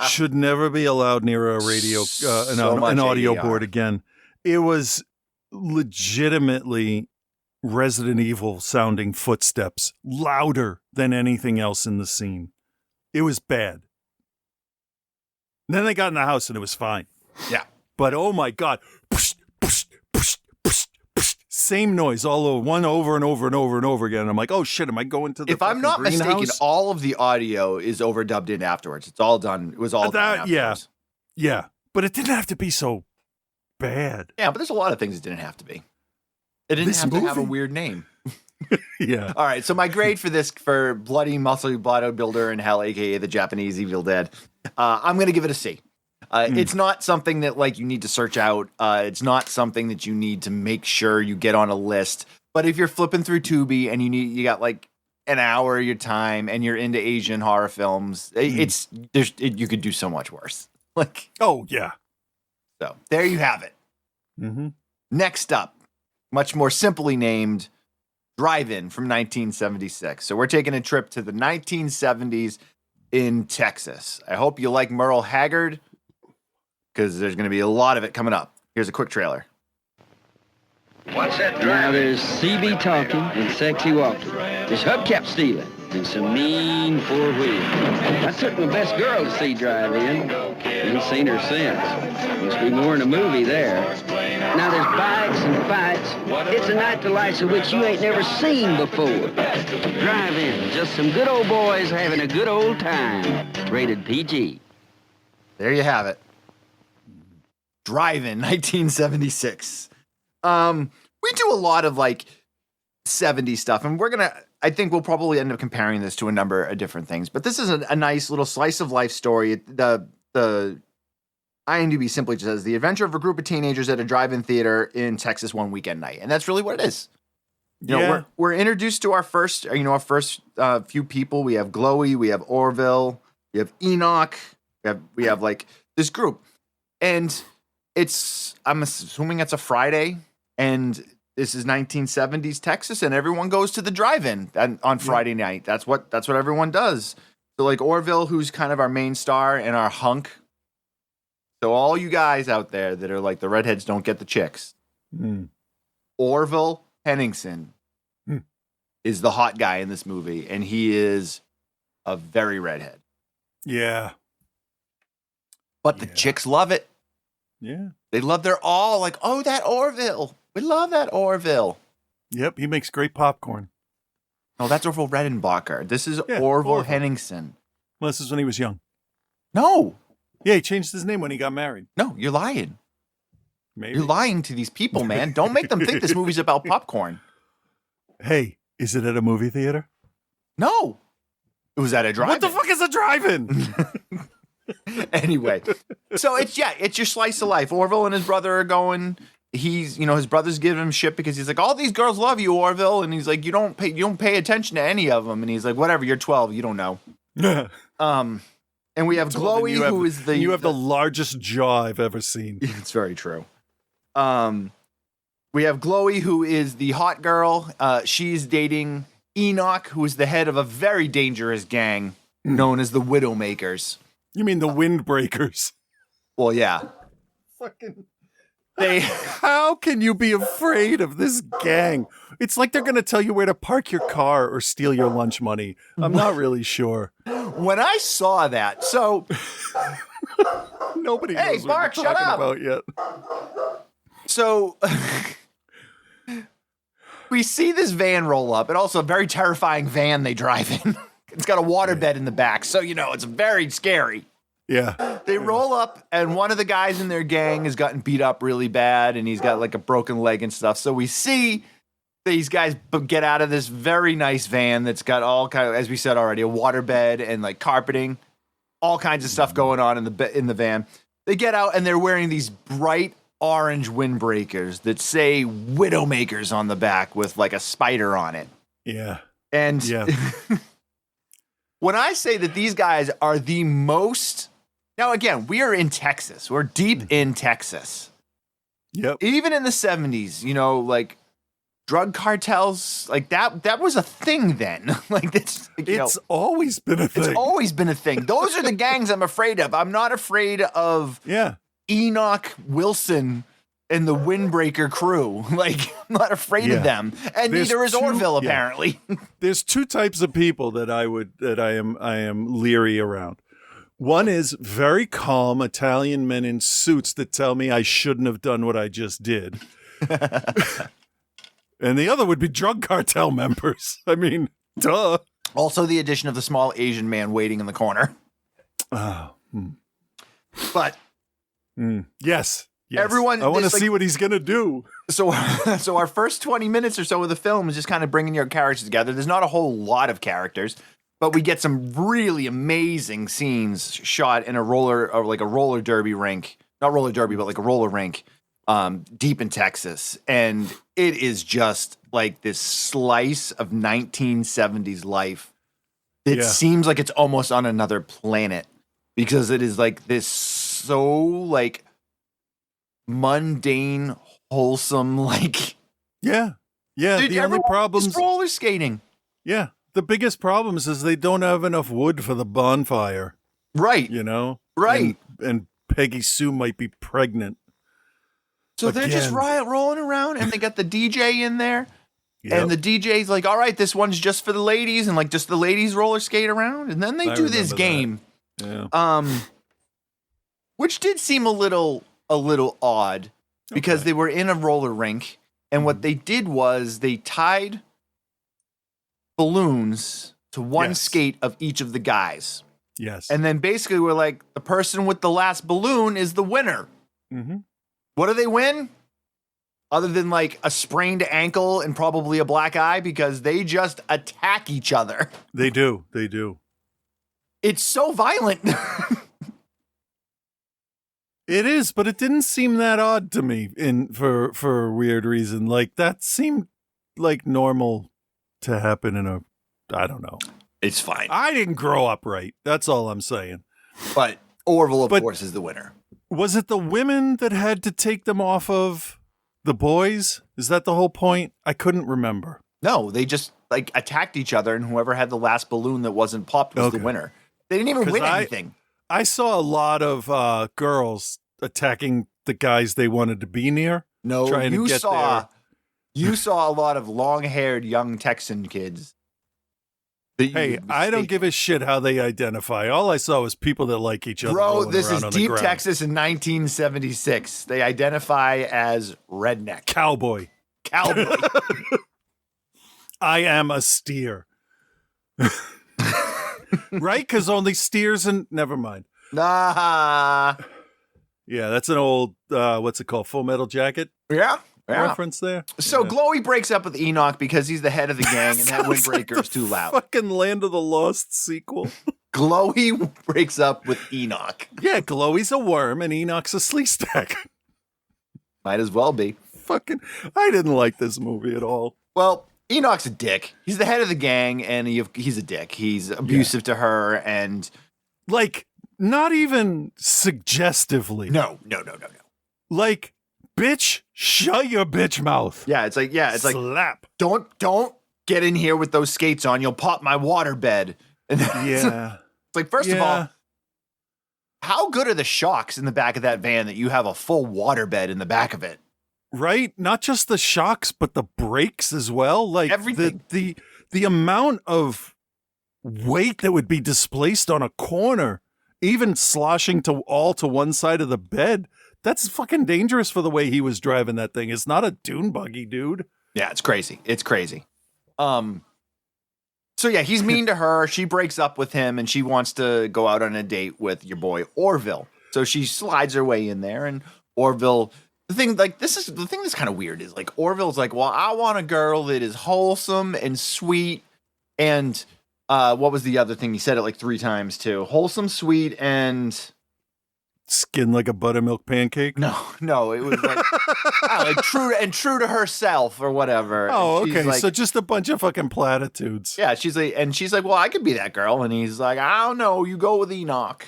should never be allowed near a radio, an audio board again. It was legitimately Resident Evil sounding footsteps, louder than anything else in the scene. It was bad. And then they got in the house and it was fine. Yeah. But oh my God. Same noise all over, one over and over and over and over again. I'm like, oh shit, am I going to the If I'm not mistaken, greenhouse? all of the audio is overdubbed in afterwards. It's all done. It was all done afterwards. Yeah. But it didn't have to be so bad. Yeah, but there's a lot of things it didn't have to be. It didn't have to have a weird name. Yeah. All right, so my grade for Bloody Muscle Bodybuilder in Hell, aka the Japanese Evil Dead, I'm going to give it a C. It's not something that like you need to search out. It's not something that you need to make sure you get on a list. But if you're flipping through Tubi and you got like an hour of your time and you're into Asian horror films, you could do so much worse. Like, oh yeah. So there you have it. Mm-hmm. Next up, much more simply named, Drive-In from 1976. So we're taking a trip to the 1970s in Texas. I hope you like Merle Haggard, because there's going to be a lot of it coming up. Here's a quick trailer. What's that drive? Now there's CB talking and sexy walking. There's hubcap stealing and some mean four wheels. I took my best girl to see Drive-In. Ain't seen her since. Must be more in a movie there. Now there's bikes and fights. It's a night the likes of which you ain't never seen before. Drive-In, just some good old boys having a good old time. Rated PG. There you have it. Drive-In, 1976. We do a lot of like 70s stuff, and I think we'll probably end up comparing this to a number of different things, but this is a nice little slice of life story. The IMDb simply just says the adventure of a group of teenagers at a drive-in theater in Texas one weekend night. And that's really what it is. You know, we're introduced to our first few people. We have Glowy, we have Orville, we have Enoch, we have like this group, and I'm assuming it's a Friday, and this is 1970s Texas, and everyone goes to the drive-in on Friday night. That's what everyone does. So like Orville, who's kind of our main star and our hunk. So all you guys out there that are like the redheads don't get the chicks. Orville Henningsen is the hot guy in this movie, and he is a very redhead. Yeah. But the chicks love it. Yeah. They love their all like, oh, that Orville. We love that Orville. Yep, he makes great popcorn. Oh, that's Orville Redenbacher. This is Orville Orville. Henningsen. Well, this is when he was young. No. Yeah, he changed his name when he got married. No, you're lying. Maybe. You're lying to these people, man. Don't make them think this movie's about popcorn. Hey, is it at a movie theater? No. It was at a drive-in. What the fuck is a drive-in? Anyway, so it's your slice of life. Orville and his brother are going. His brother's giving him shit because he's like, all these girls love you, Orville, and he's like, you don't pay attention to any of them, and he's like, whatever, you're 12, you don't know. And we have Chloe, who is the you have the largest jaw I've ever seen. It's very true. We have Chloe, who is the hot girl. She's dating Enoch, who is the head of a very dangerous gang known as the Widowmakers. You mean the Windbreakers? Well, yeah. Fucking. How can you be afraid of this gang? It's like they're going to tell you where to park your car or steal your lunch money. I'm not really sure. When I saw that, so nobody hey, knows Mark, what we're shut talking up. about yet. So we see this van roll up, and also a very terrifying van they drive in. It's got a waterbed in the back, so it's very scary. Yeah. They roll up, and one of the guys in their gang has gotten beat up really bad, and he's got like a broken leg and stuff. So we see these guys get out of this very nice van that's got all kind of, as we said already, a waterbed and like carpeting, all kinds of stuff going on in the van. They get out, and they're wearing these bright orange windbreakers that say Widowmakers on the back with like a spider on it. Yeah. And when I say that these guys are the most... Now, again, we are in Texas. We're deep in Texas. Yep. Even in the 70s, like drug cartels, like that was a thing then. Like it's always been a thing. It's always been a thing. Those are the gangs I'm afraid of. I'm not afraid of Enoch Wilson and the Windbreaker crew. Like, I'm not afraid of them. And neither is Orville, apparently. There's two types of people that I am leery around. One is very calm Italian men in suits that tell me I shouldn't have done what I just did. And the other would be drug cartel members. I mean, duh. Also the addition of the small Asian man waiting in the corner. But yes. Everyone, I want to see what he's going to do. So our first 20 minutes or so of the film is just kind of bringing your characters together. There's not a whole lot of characters, but we get some really amazing scenes shot in a roller derby rink. Not roller derby, but like a roller rink deep in Texas. And it is just like this slice of 1970s life. It seems like it's almost on another planet because it is like this so like mundane, wholesome, like... Yeah. Dude, the only problem is roller skating. Yeah. The biggest problems is they don't have enough wood for the bonfire. Right. Right. And Peggy Sue might be pregnant. So they're just rolling around, and they got the DJ in there. Yep. And the DJ's like, all right, this one's just for the ladies, and like just the ladies roller skate around. And then they do this game. Yeah. Which did seem a little odd because they were in a roller rink, and what they did was they tied balloons to one skate of each of the guys. Yes. And then basically we're like, the person with the last balloon is the winner. Mm-hmm. What do they win? Other than like a sprained ankle and probably a black eye because they just attack each other. They do. It's so violent. It is, but it didn't seem that odd to me for a weird reason. Like that seemed like normal to happen I don't know. It's fine. I didn't grow up right. That's all I'm saying. But Orville, of course, is the winner. Was it the women that had to take them off of the boys? Is that the whole point? I couldn't remember. No, they just like attacked each other, and whoever had the last balloon that wasn't popped was the winner. They didn't even win anything. I saw a lot of girls attacking the guys they wanted to be near. No, you saw a lot of long-haired young Texan kids Hey, I don't give a shit how they identify. All I saw was people that like each other. Bro, this is on deep the ground. Texas in 1976. They identify as redneck. Cowboy. I am a steer. Right? Because only steers and... Never mind. Nah. Yeah, that's an old, what's it called? Full Metal Jacket Yeah. reference there. So yeah. Glowy breaks up with Enoch because he's the head of the gang and that windbreaker is too loud. Fucking Land of the Lost sequel. Glowy breaks up with Enoch. Yeah, Glowy's a worm and Enoch's a slee stack. Might as well be. Fucking, I didn't like this movie at all. Well, Enoch's a dick. He's the head of the gang and he's a dick. He's abusive to her and... Like, not even suggestively. No. Like, bitch, shut your bitch mouth. Yeah, it's like slap. Don't get in here with those skates on. You'll pop my water bed. And Yeah. It's like, first of all, how good are the shocks in the back of that van that you have a full water bed in the back of it? Right? Not just the shocks, but the brakes as well. Like everything. The amount of weight that would be displaced on a corner, even sloshing to one side of the bed. That's fucking dangerous for the way he was driving that thing. It's not a dune buggy, dude. Yeah, it's crazy. It's crazy. So yeah, he's mean to her. She breaks up with him and she wants to go out on a date with your boy Orville. So she slides her way in there and Orville, the thing that's kind of weird is like Orville's like, well, I want a girl that is wholesome and sweet. And what was the other thing? He said it like 3 times too. Wholesome, sweet, and skin like a buttermilk pancake. No, it was like, like true to herself or whatever. Oh, okay. Like, so just a bunch of fucking platitudes. Yeah, she's like, well, I could be that girl, and he's like, I don't know, you go with Enoch.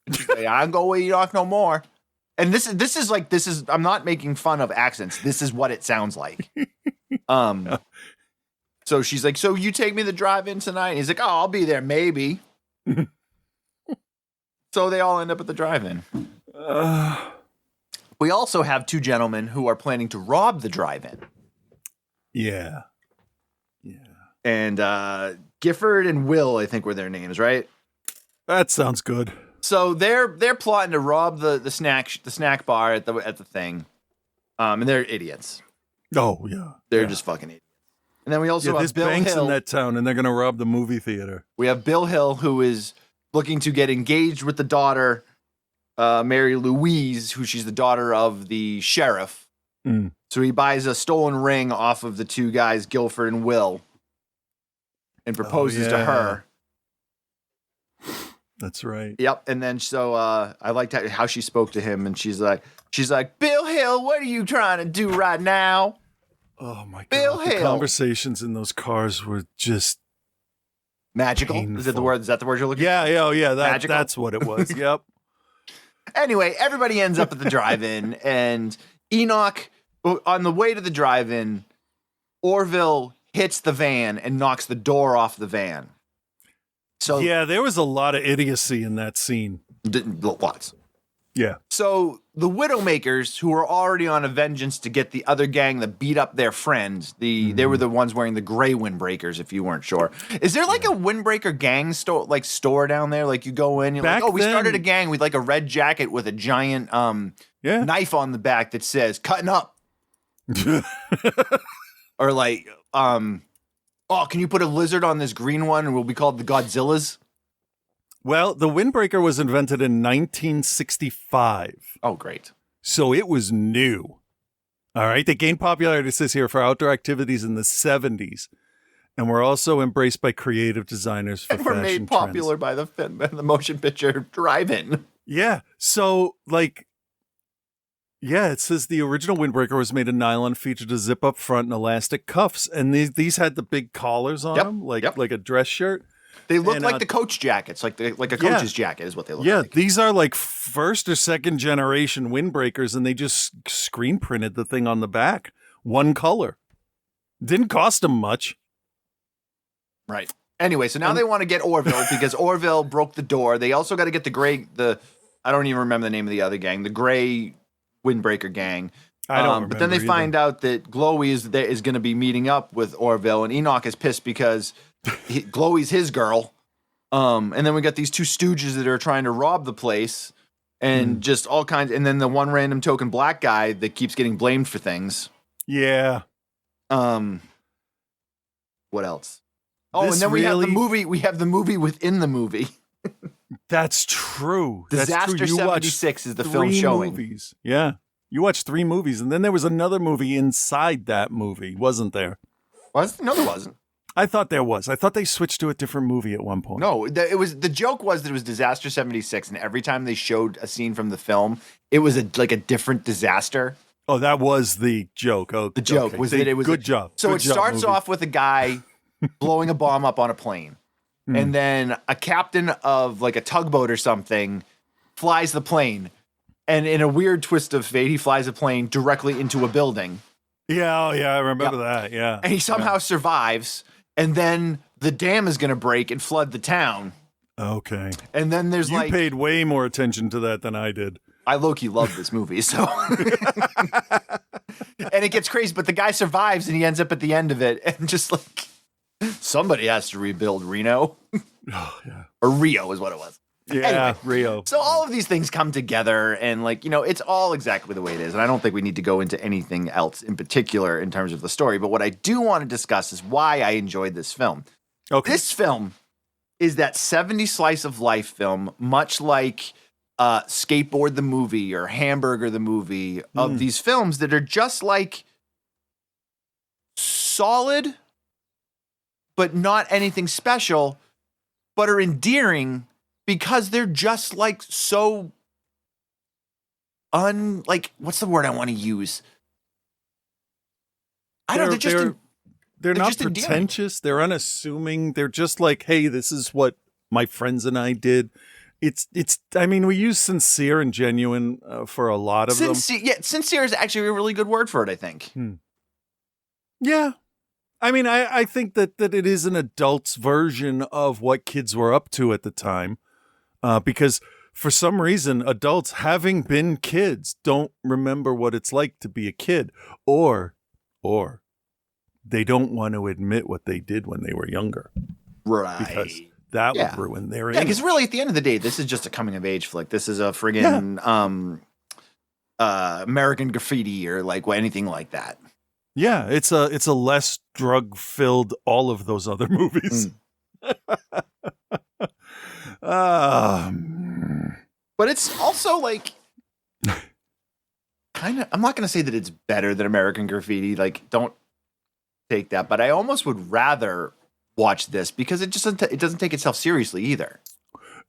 And she's like, I don't go with Enoch no more. And this is I'm not making fun of accents. This is what it sounds like. So she's like, so you take me to the drive-in tonight? And he's like, oh, I'll be there maybe. So they all end up at the drive-in. We also have 2 gentlemen who are planning to rob the drive-in. Yeah. And Gifford and Will, I think, were their names, right? That sounds good. So they're plotting to rob the snack bar at the thing, and they're idiots. Oh yeah, they're just fucking idiots. And then we also have Bill banks Hill in that town, and they're gonna rob the movie theater. We have Bill Hill, who is looking to get engaged with the daughter, Mary Louise, who she's the daughter of the sheriff. Mm. So he buys a stolen ring off of the 2 guys, Guilford and Will, and proposes to her. That's right. Yep. And then so I liked how she spoke to him, and she's like, Bill Hill, what are you trying to do right now? Oh my God. Bill Hill. The conversations in those cars were just magical. painful. Is that the word you're looking for? Yeah. Magical? That's what it was. Yep. Anyway, everybody ends up at the drive-in, and Enoch, on the way to the drive-in, Orville hits the van and knocks the door off the van. So yeah, there was a lot of idiocy in that scene. Lots. Yeah. So the Widowmakers, who were already on a vengeance to get the other gang that beat up their friends, they were the ones wearing the gray windbreakers, if you weren't sure. Is there like a windbreaker gang store down there? Like you go in, you're like, we started a gang with like a red jacket with a giant knife on the back that says cutting up. Or like, can you put a lizard on this green one and we'll be called the Godzillas? Well, the windbreaker was invented in 1965. Oh, great. So it was new. All right. They gained popularity, it says here, for outdoor activities in the 70s. And were also embraced by creative designers for fashion trends. And were made popular by the motion picture Drive-In. Yeah. So, like, yeah, it says the original windbreaker was made of nylon, featured a zip up front and elastic cuffs. And these had the big collars on them, like a dress shirt. They look like the coach jackets, like a coach's jacket is what they look like. Yeah, these are like 1st or 2nd generation windbreakers, and they just screen printed the thing on the back. One color. Didn't cost them much. Right. Anyway, so now they want to get Orville because Orville broke the door. They also got to get I don't even remember the name of the other gang, the gray windbreaker gang. I don't but then they find out that Glowy is going to be meeting up with Orville, and Enoch is pissed because Chloe's his girl. And then we got these two stooges that are trying to rob the place, and just all kinds. And then the one random token black guy that keeps getting blamed for things. Yeah. What else? Oh, and then we have the movie. We have the movie within the movie. That's true. Disaster That's true. 76 is the film showing. Movies. Yeah. You watched 3 movies, and then there was another movie inside that movie, wasn't there? No, there wasn't. I thought there was. I thought they switched to a different movie at one point. No, it was. The joke was that it was Disaster 76, and every time they showed a scene from the film, it was like a different disaster. Oh, that was the joke. Oh, the joke was that it was good job. So good it starts off with a guy blowing a bomb up on a plane, and then a captain of like a tugboat or something flies the plane, and in a weird twist of fate, he flies a plane directly into a building. Yeah, oh yeah, I remember that. Yeah, and he somehow survives, and then the dam is going to break and flood the town. Okay, and then there's you paid way more attention to that than I did. I low-key love this movie, so and it gets crazy, but the guy survives and he ends up at the end of it, and just like somebody has to rebuild Reno. Oh yeah, or Rio is what it was. Yeah, anyway, Rio. So all of these things come together, and like, it's all exactly the way it is. And I don't think we need to go into anything else in particular in terms of the story. But what I do want to discuss is why I enjoyed this film. Okay. This film is that 70s slice of life film, much like Skateboard the movie or Hamburger the movie, of these films that are just like solid, but not anything special, but are endearing because they're just like so what's the word I want to use? I don't know. They're not pretentious. Endearing. They're unassuming. They're just like, hey, this is what my friends and I did. I mean, we use sincere and genuine for a lot of them. Yeah, sincere is actually a really good word for it, I think. Yeah. I mean, I think that it is an adult's version of what kids were up to at the time. Because for some reason, adults, having been kids, don't remember what it's like to be a kid. Or they don't want to admit what they did when they were younger. Right. Because that would ruin their image. Yeah, because really, at the end of the day, this is just a coming-of-age flick. This is a friggin' American Graffiti or like anything like that. Yeah, it's a less drug-filled all of those other movies. But it's also like kind of, I'm not going to say that it's better than American Graffiti. Like, don't take that. But I almost would rather watch this because it doesn't take itself seriously either.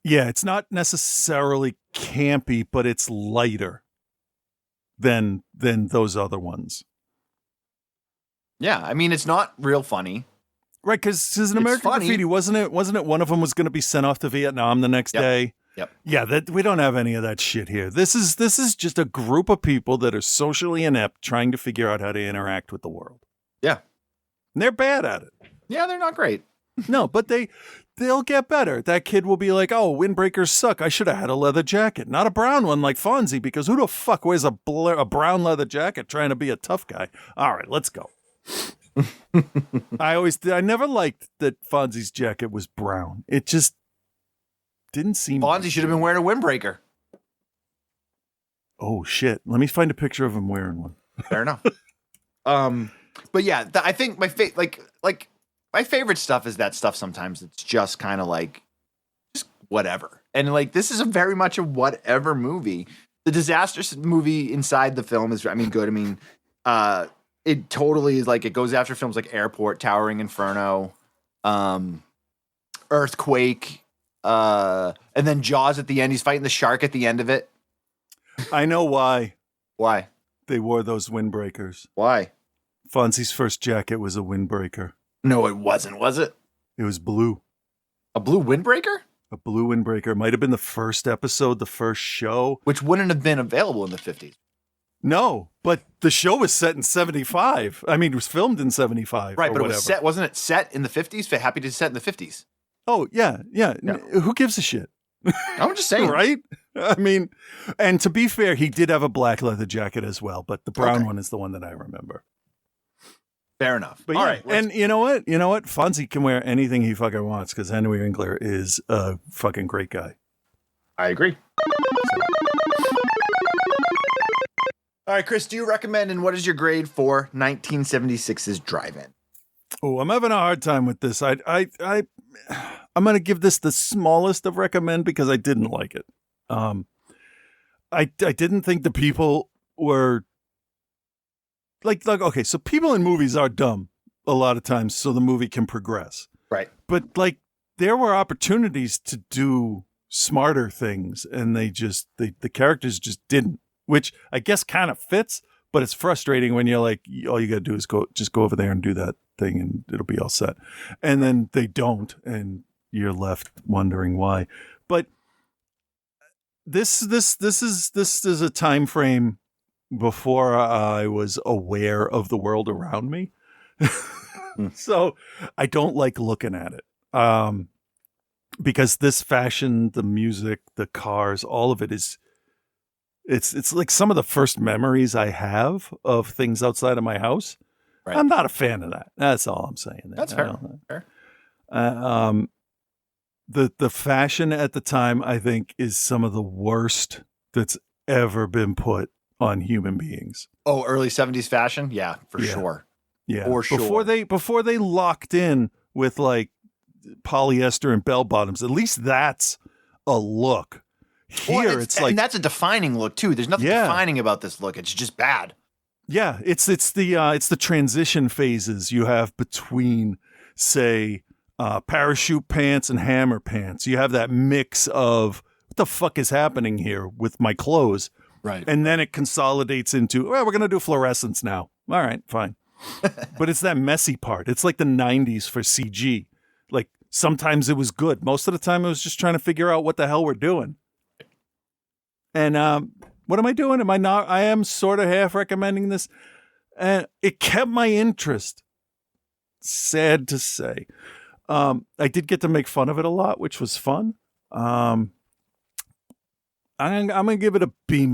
Yeah, it's not necessarily campy, but it's lighter than those other ones. Yeah, I mean, it's not real funny. Right, because in American Graffiti, wasn't it one of them was going to be sent off to Vietnam the next day? Yep. Yeah, we don't have any of that shit here. This is just a group of people that are socially inept trying to figure out how to interact with the world. Yeah. And they're bad at it. Yeah, they're not great. No, but they'll get better. That kid will be like, oh, windbreakers suck. I should have had a leather jacket. Not a brown one like Fonzie, because who the fuck wears a brown leather jacket trying to be a tough guy? All right, let's go. I never liked that Fonzie's jacket was brown. It just didn't seem. Fonzie should have been wearing a windbreaker. Oh shit! Let me find a picture of him wearing one. Fair enough. But yeah, I think my favorite stuff is that stuff. Sometimes it's just kind of like just whatever, and like this is very much a whatever movie. The disaster movie inside the film is, I mean, good. I mean, it totally is like, it goes after films like Airport, Towering Inferno, Earthquake, and then Jaws at the end. He's fighting the shark at the end of it. I know why. Why? They wore those windbreakers. Why? Fonzie's first jacket was a windbreaker. No, it wasn't, was it? It was blue. A blue windbreaker? A blue windbreaker. Might have been the first episode, the first show. Which wouldn't have been available in the 50s. No, but the show was set in 75. I mean, it was filmed in 75. Right, but whatever. wasn't it set in the 50s? Happy to set in the 50s. Oh, yeah. Who gives a shit? I'm just saying. Right? I mean, and to be fair, he did have a black leather jacket as well, but the brown one is the one that I remember. Fair enough. But All yeah, right. and you know what? Fonzie can wear anything he fucking wants because Henry Winkler is a fucking great guy. I agree. All right, Chris, do you recommend and what is your grade for 1976's Drive-In? Oh, I'm having a hard time with this. I'm going to give this the smallest of recommend because I didn't like it. I didn't think the people were like okay, so people in movies are dumb a lot of times so the movie can progress. Right. But like there were opportunities to do smarter things and the characters just didn't, which I guess kind of fits, but it's frustrating when you're like all you got to do is go over there and do that thing and it'll be all set. And then they don't and you're left wondering why. But this is a time frame before I was aware of the world around me. So I don't like looking at it. Because this fashion, the music, the cars, all of it is it's like some of the first memories I have of things outside of my house. Right. I'm not a fan of that. That's all I'm saying. That's fair. Fair. The fashion at the time, I think, is some of the worst that's ever been put on human beings. Oh, early 70s fashion? Yeah, for sure. Yeah. For sure. Before they locked in with like polyester and bell bottoms, at least that's a look. Here it's like, and that's a defining look too. There's nothing defining about this look. It's just bad. Yeah, it's the transition phases you have between, say, parachute pants and hammer pants. You have that mix of what the fuck is happening here with my clothes, right? And then it consolidates into, well, we're gonna do fluorescence now. All right, fine. But it's that messy part. It's like the 90s for CG. Like sometimes it was good. Most of the time it was just trying to figure out what the hell we're doing. And what am I doing? Am I not? I am sort of half recommending this. And it kept my interest. Sad to say. I did get to make fun of it a lot, which was fun. I'm going to give it a B-.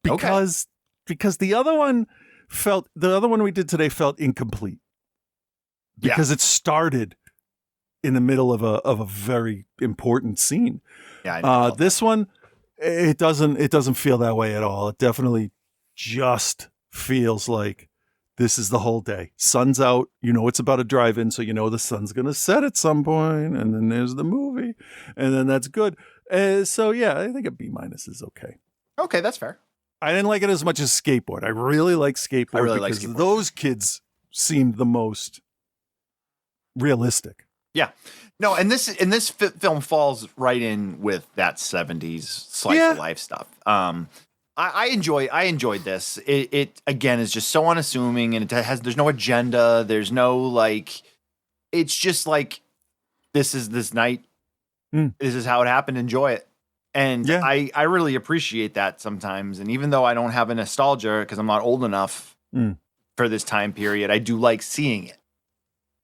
Because the other one we did today felt incomplete. Because it started in the middle of a very important scene. Yeah. This one, it doesn't feel that way at all. It definitely just feels like this is the whole day. Sun's out. You know it's about a drive-in, so you know the sun's going to set at some point, and then there's the movie, and then that's good. So, yeah, I think a B- is okay. Okay, that's fair. I didn't like it as much as Skateboard. I really like Skateboard because those kids seemed the most realistic. Yeah. No, and this film falls right in with that 70s slice of life stuff. I enjoyed this. It again is just so unassuming, and there's no agenda. There's no like. It's just like this is this night. This is how it happened. Enjoy it. And I really appreciate that sometimes. And even though I don't have a nostalgia because I'm not old enough for this time period, I do like seeing it.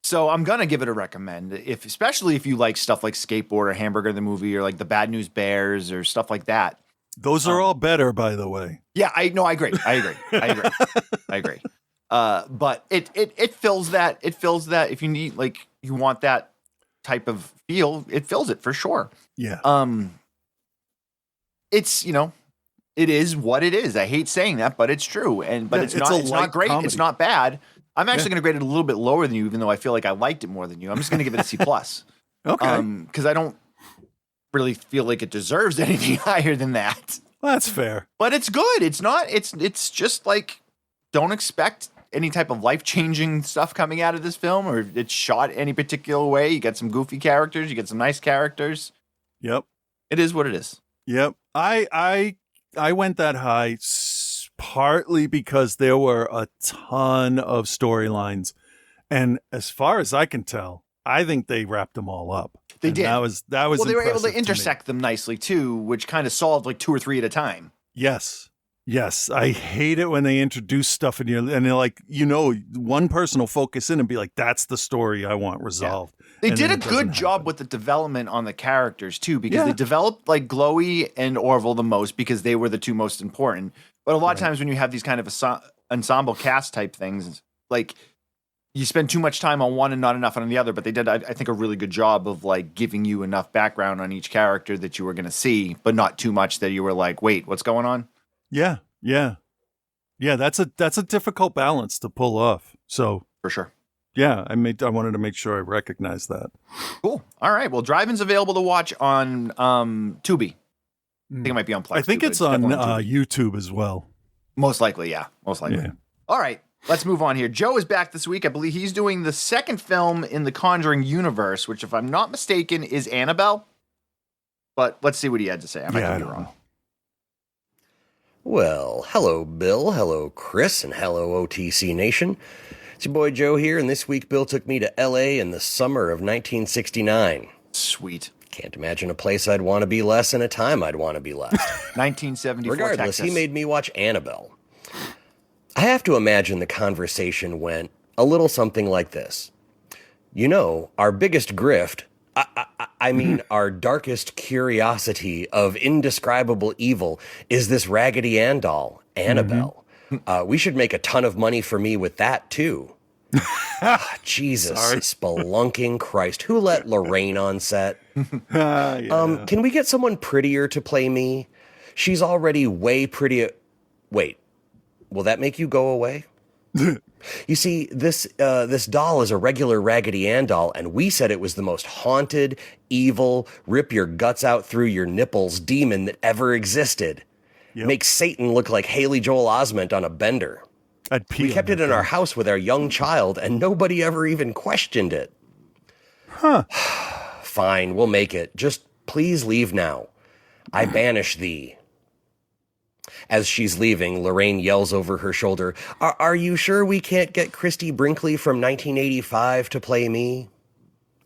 So I'm going to give it a recommend, especially if you like stuff like Skateboard or Hamburger the Movie or like the Bad News Bears or stuff like that. Those are all better, by the way. Yeah, I agree. I agree. But it fills that. It fills that. If you need, like, you want that type of feel, it fills it for sure. Yeah. It's, it is what it is. I hate saying that, but it's true. But it's not great. Comedy. It's not bad. I'm actually going to grade it a little bit lower than you, even though I feel like I liked it more than you. I'm just going to give it a C+. Okay. Because I don't really feel like it deserves anything higher than that. Well, that's fair. But it's good. It's not. It's just like, don't expect any type of life-changing stuff coming out of this film, or it's shot any particular way. You got some goofy characters. You get some nice characters. Yep. It is what it is. Yep. I went that high partly because there were a ton of storylines, and as far as I can tell, I think they wrapped them all up. They did. That was. Well, they were able to intersect them nicely too, which kind of solved like 2 or 3 at a time. Yes. I hate it when they introduce stuff and they're like, one person will focus in and be like, "That's the story I want resolved." Yeah. They did a good job with the development on the characters too, because they developed like Glowy and Orville the most because they were the 2 most important. But a lot of times when you have these kind of ensemble cast type things, like you spend too much time on one and not enough on the other, but they did, I think, a really good job of like giving you enough background on each character that you were going to see, but not too much that you were like, wait, what's going on? Yeah. That's a difficult balance to pull off. So For sure. yeah, I wanted to make sure I recognized that. Cool. All right. Well, Drive-In's available to watch on Tubi. I think it might be on Plex. I think it's on YouTube as well. Most likely, yeah. Most likely. Yeah. All right. Let's move on here. Joe is back this week. I believe he's doing the second film in the Conjuring universe, which, if I'm not mistaken, is Annabelle. But let's see what he had to say. I might be wrong. Well, hello, Bill. Hello, Chris. And hello, OTC Nation. It's your boy Joe here, and this week Bill took me to L.A. in the summer of 1969. Sweet. Can't imagine a place I'd want to be less and a time I'd want to be less. 1974 Regardless, Texas. he made me watch Annabelle. I have to imagine the conversation went a little something like this. You know, our biggest grift, I mean, our darkest curiosity of indescribable evil is this Raggedy Ann doll, Annabelle. We should make a ton of money for me with that, too. Jesus, spelunking Christ. Who let Lorraine on set? Can we get someone prettier to play me? She's already way prettier. Wait, will that make you go away? You see, this doll is a regular Raggedy Ann doll, and we said it was the most haunted, evil, rip your guts out through your nipples demon that ever existed. Yep. Makes Satan look like Haley Joel Osment on a bender. We kept it in our house with our young child, and nobody ever even questioned it. Huh. Fine, we'll make it. Just please leave now. I banish thee. As she's leaving, Lorraine yells over her shoulder, Are you sure we can't get Christy Brinkley from 1985 to play me?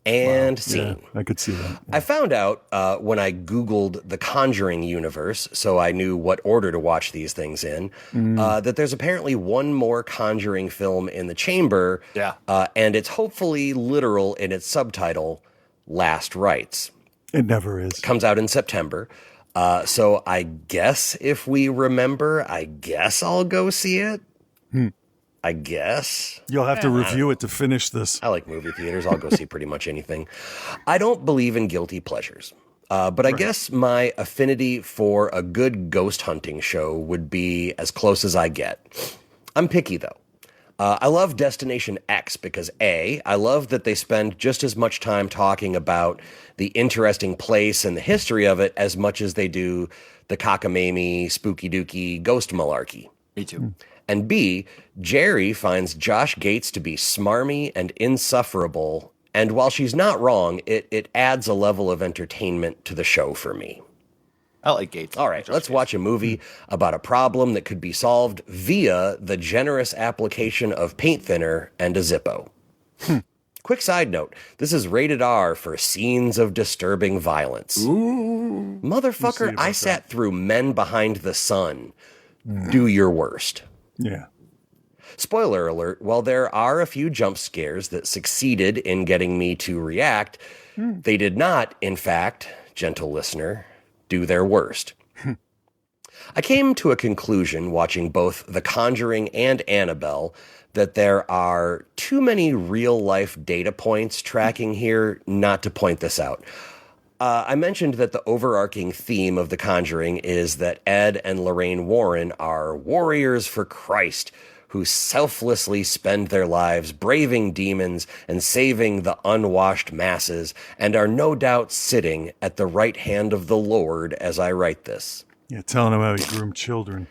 And scene. Yeah, I could see that. Yeah. I found out when I Googled the Conjuring universe, so I knew what order to watch these things in, that there's apparently one more Conjuring film in the chamber, and it's hopefully literal in its subtitle, Last Rites. It never is. Comes out in September. So I guess if we remember, I guess I'll go see it. I guess. You'll have to review it to finish this. I like movie theaters. I'll go see pretty much anything. I don't believe in guilty pleasures. But I guess my affinity for a good ghost hunting show would be as close as I get. I'm picky, though. I love Destination X because, A, I love that they spend just as much time talking about the interesting place and the history of it as much as they do the cockamamie, spooky dooky ghost malarkey. Me too. And B, Jerry finds Josh Gates to be smarmy and insufferable, and while she's not wrong, it adds a level of entertainment to the show for me. I like Gates. All right, let's watch a movie about a problem that could be solved via the generous application of paint thinner and a Zippo. Quick side note, this is rated R for scenes of disturbing violence. Ooh. Motherfucker, I sat through Men Behind the Sun. Do your worst. Yeah. Spoiler alert, while there are a few jump scares that succeeded in getting me to react, they did not, in fact, gentle listener, do their worst. I came to a conclusion watching both The Conjuring and Annabelle that there are too many real-life data points tracking here not to point this out. I mentioned that the overarching theme of The Conjuring is that Ed and Lorraine Warren are warriors for Christ who selflessly spend their lives braving demons and saving the unwashed masses and are no doubt sitting at the right hand of the Lord as I write this. Yeah, telling them how he groomed children.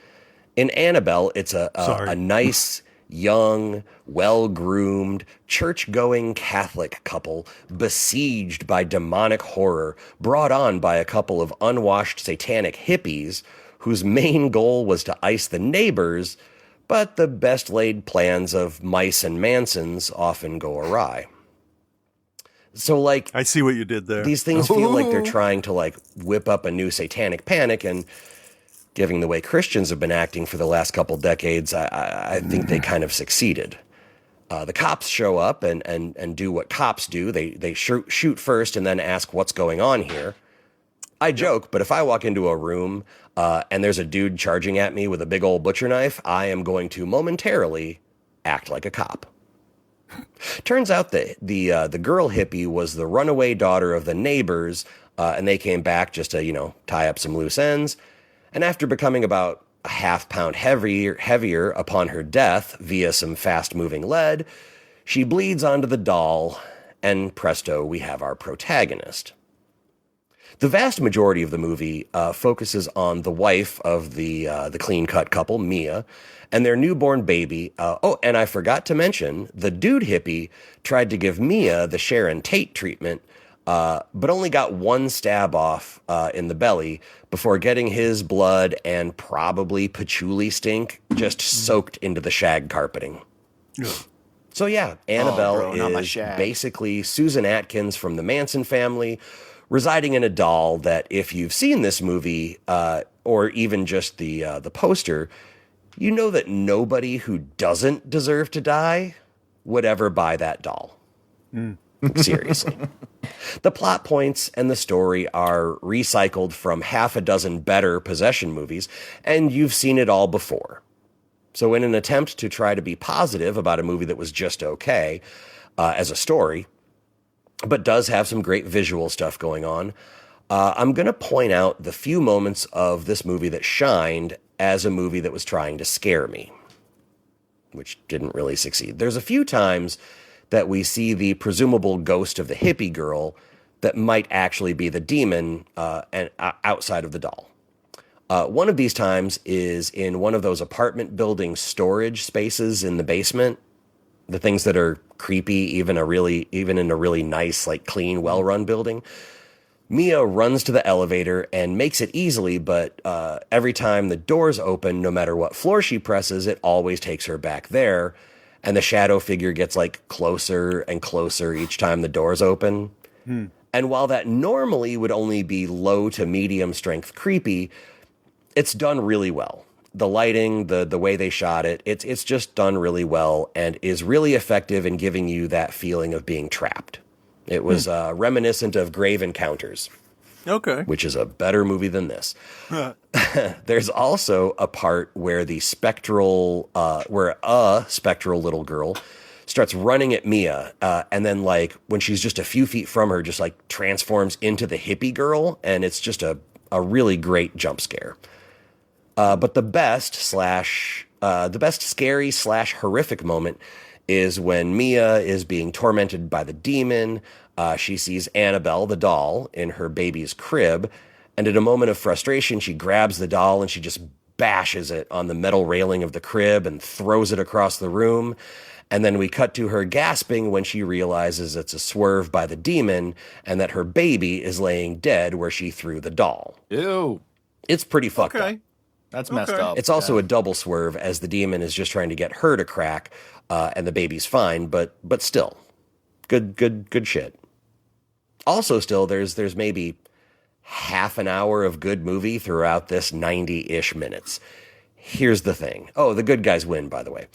In Annabelle, it's a nice, young, well-groomed, church-going Catholic couple besieged by demonic horror brought on by a couple of unwashed satanic hippies whose main goal was to ice the neighbors, but the best-laid plans of mice and Mansons often go awry. So, like... I see what you did there. These things feel like they're trying to, like, whip up a new satanic panic, and given the way Christians have been acting for the last couple decades, I think they kind of succeeded. The cops show up and do what cops do. They shoot first and then ask what's going on here. I joke, but if I walk into a room and there's a dude charging at me with a big old butcher knife, I am going to momentarily act like a cop. Turns out that the girl hippie was the runaway daughter of the neighbors, and they came back just to, tie up some loose ends. And after becoming about a half pound heavier upon her death via some fast-moving lead, she bleeds onto the doll, and presto, we have our protagonist. The vast majority of the movie focuses on the wife of the clean-cut couple, Mia, and their newborn baby. And I forgot to mention, the dude hippie tried to give Mia the Sharon Tate treatment, but only got one stab off in the belly before getting his blood and probably patchouli stink just soaked into the shag carpeting. So yeah, Annabelle is basically Susan Atkins from the Manson family, residing in a doll that, if you've seen this movie, or even just the poster, you know that nobody who doesn't deserve to die would ever buy that doll. Seriously. The plot points and the story are recycled from half a dozen better possession movies, and you've seen it all before. So in an attempt to try to be positive about a movie that was just okay as a story, but does have some great visual stuff going on, I'm going to point out the few moments of this movie that shined as a movie that was trying to scare me, which didn't really succeed. There's a few times that we see the presumable ghost of the hippie girl that might actually be the demon and outside of the doll. One of these times is in one of those apartment building storage spaces in the basement, the things that are creepy, even in a really nice, like clean, well-run building. Mia runs to the elevator and makes it easily, but every time the doors open, no matter what floor she presses, it always takes her back there. And the shadow figure gets like closer and closer each time the doors open. And while that normally would only be low to medium strength creepy, it's done really well. The lighting, the way they shot it, it's just done really well and is really effective in giving you that feeling of being trapped. It was reminiscent of Grave Encounters. Okay. Which is a better movie than this. There's also a part where where a spectral little girl starts running at Mia, and then like when she's just a few feet from her, just like transforms into the hippie girl, and it's just a really great jump scare. But the best scary / horrific moment is when Mia is being tormented by the demon. She sees Annabelle, the doll, in her baby's crib, and in a moment of frustration, she grabs the doll and she just bashes it on the metal railing of the crib and throws it across the room. And then we cut to her gasping when she realizes it's a swerve by the demon and that her baby is laying dead where she threw the doll. Ew. It's pretty fucked up. That's messed up. It's also a double swerve as the demon is just trying to get her to crack, and the baby's fine, but still, good shit. Also, still, there's maybe half an hour of good movie throughout this 90-ish minutes. Here's the thing. Oh, the good guys win, by the way.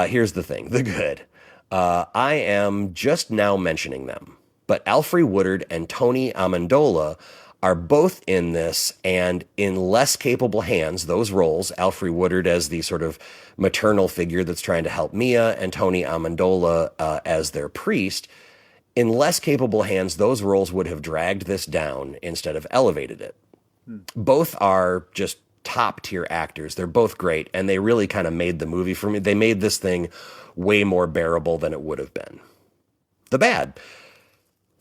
Here's the thing. The good. I am just now mentioning them, but Alfre Woodard and Tony Amendola are both in this, and in less capable hands, those roles, Alfre Woodard as the sort of maternal figure that's trying to help Mia, and Tony Amendola as their priest, in less capable hands, those roles would have dragged this down instead of elevated it. Both are just top-tier actors. They're both great, and they really kind of made the movie for me. They made this thing way more bearable than it would have been. The bad.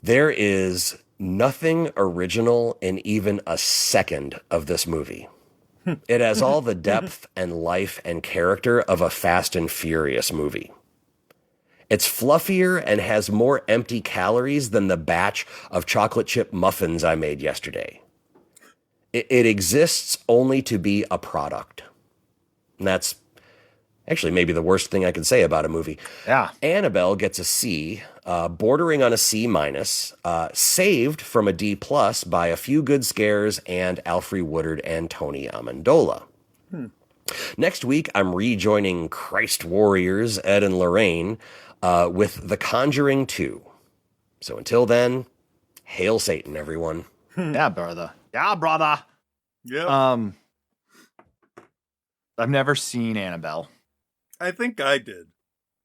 There is nothing original in even a second of this movie. It has all the depth and life and character of a Fast and Furious movie. It's fluffier and has more empty calories than the batch of chocolate chip muffins I made yesterday. It exists only to be a product. And that's actually maybe the worst thing I could say about a movie. Yeah. Annabelle gets a C, bordering on a C-, saved from a D+ by a few good scares and Alfre Woodard and Tony Amendola. Next week, I'm rejoining Christ Warriors, Ed and Lorraine, with The Conjuring 2. So until then, hail Satan, everyone. Yeah, brother. Yeah, brother. Yeah. I've never seen Annabelle. I think I did.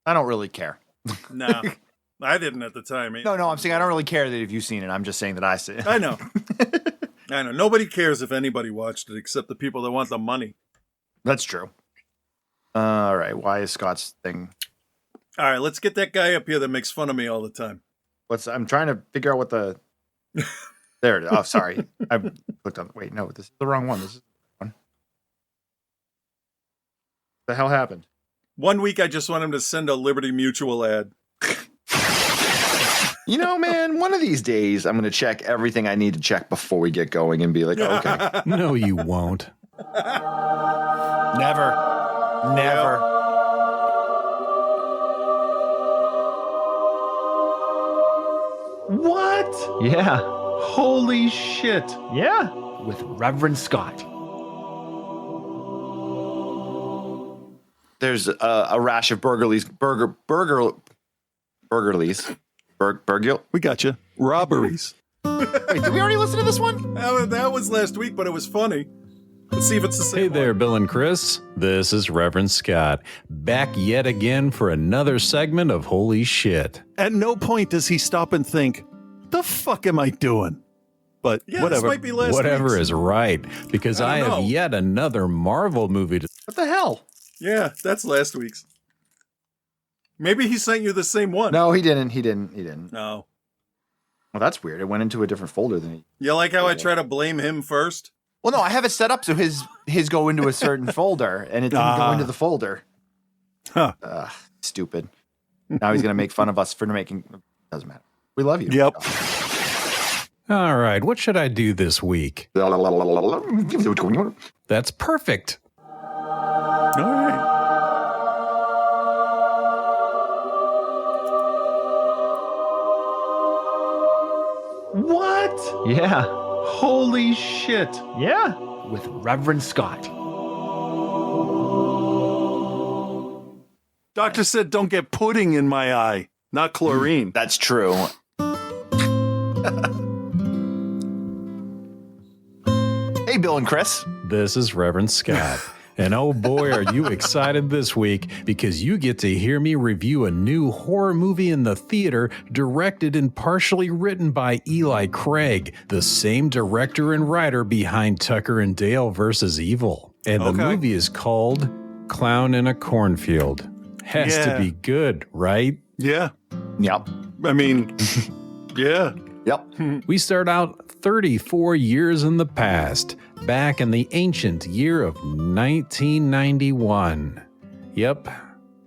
I don't really care. No, I didn't at the time. No, I'm saying I don't really care that if you've seen it. I'm just saying that I see it. I know. Nobody cares if anybody watched it except the people that want the money. That's true. All right. Why is Scott's thing? All right, let's get that guy up here that makes fun of me all the time. I'm trying to figure out what the. There it is. Oh, sorry. I clicked on. Wait, no, this is the wrong one. This is the one. What the hell happened? 1 week, I just want him to send a Liberty Mutual ad. You know, man, one of these days I'm going to check everything I need to check before we get going and be like, okay. No, you won't. Never. What? Yeah. Holy shit. Yeah. With Reverend Scott. There's a rash of burglaries. We got you. Robberies. Wait, did we already listen to this one? That was last week, but it was funny. Let's see if it's the same. Hey there, Bill and Chris. This is Reverend Scott, back yet again for another segment of Holy Shit. At no point does he stop and think, the fuck am I doing? But yeah, whatever. This might be last Whatever week's. is right, because I have yet another Marvel movie to... What the hell? Yeah, that's last week's. Maybe he sent you the same one. No, he didn't. No. Well, that's weird. It went into a different folder than he. You like how I try to blame him first? Well, no, I have it set up so his go into a certain folder, and it didn't go into the folder. Huh. Stupid. Now he's going to make fun of us for making... Doesn't matter. We love you. Yep. All right, what should I do this week? That's perfect. All right. What? Yeah. Holy shit. Yeah. With Reverend Scott. Doctor said don't get pudding in my eye, not chlorine. That's true. Hey, Bill and Chris. This is Reverend Scott. And oh boy, are you excited this week, because you get to hear me review a new horror movie in the theater, directed and partially written by Eli Craig, the same director and writer behind Tucker and Dale vs. Evil. And the movie is called Clown in a Cornfield. Has to be good, right? Yeah. Yep. I mean, yeah. Yep. We start out 34 years in the past, back in the ancient year of 1991. Yep,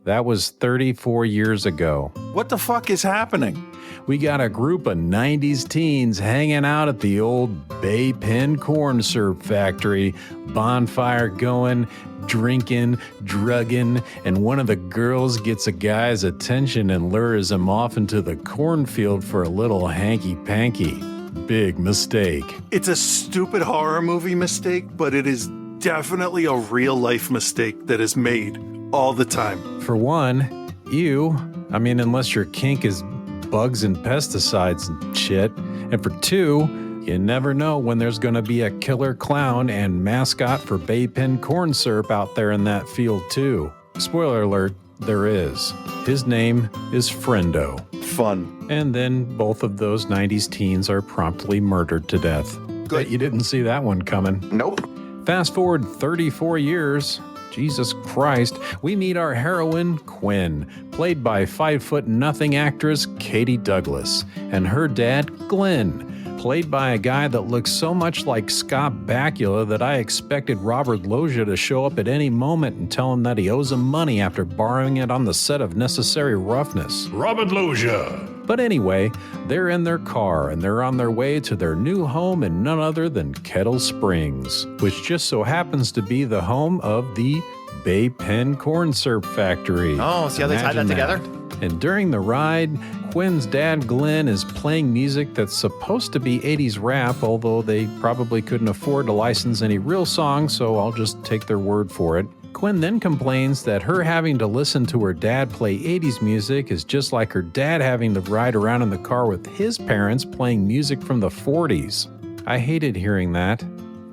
that was 34 years ago. What the fuck is happening? We got a group of 90s teens hanging out at the old Bay Pen corn syrup factory, bonfire going, drinking, drugging, and one of the girls gets a guy's attention and lures him off into the cornfield for a little hanky-panky. Big mistake. It's a stupid horror movie mistake, but it is definitely a real-life mistake that is made all the time. For one, unless your kink is bugs and pesticides and shit. And for two, you never know when there's going to be a killer clown and mascot for Bay Pen corn syrup out there in that field too. Spoiler alert, there is. His name is Friendo. Fun. And then both of those 90s teens are promptly murdered to death. Good. Bet you didn't see that one coming. Nope. Fast forward 34 years. Jesus Christ, we meet our heroine, Quinn, played by 5'0" actress Katie Douglas, and her dad, Glenn, played by a guy that looks so much like Scott Bakula that I expected Robert Loggia to show up at any moment and tell him that he owes him money after borrowing it on the set of Necessary Roughness. Robert Loggia! But anyway, they're in their car and they're on their way to their new home in none other than Kettle Springs, which just so happens to be the home of the Bay Pen corn syrup factory. Oh, see how they tied that together? And during the ride, Quinn's dad, Glenn, is playing music that's supposed to be 80s rap, although they probably couldn't afford to license any real songs, so I'll just take their word for it. Quinn then complains that her having to listen to her dad play 80s music is just like her dad having to ride around in the car with his parents playing music from the 40s. I hated hearing that.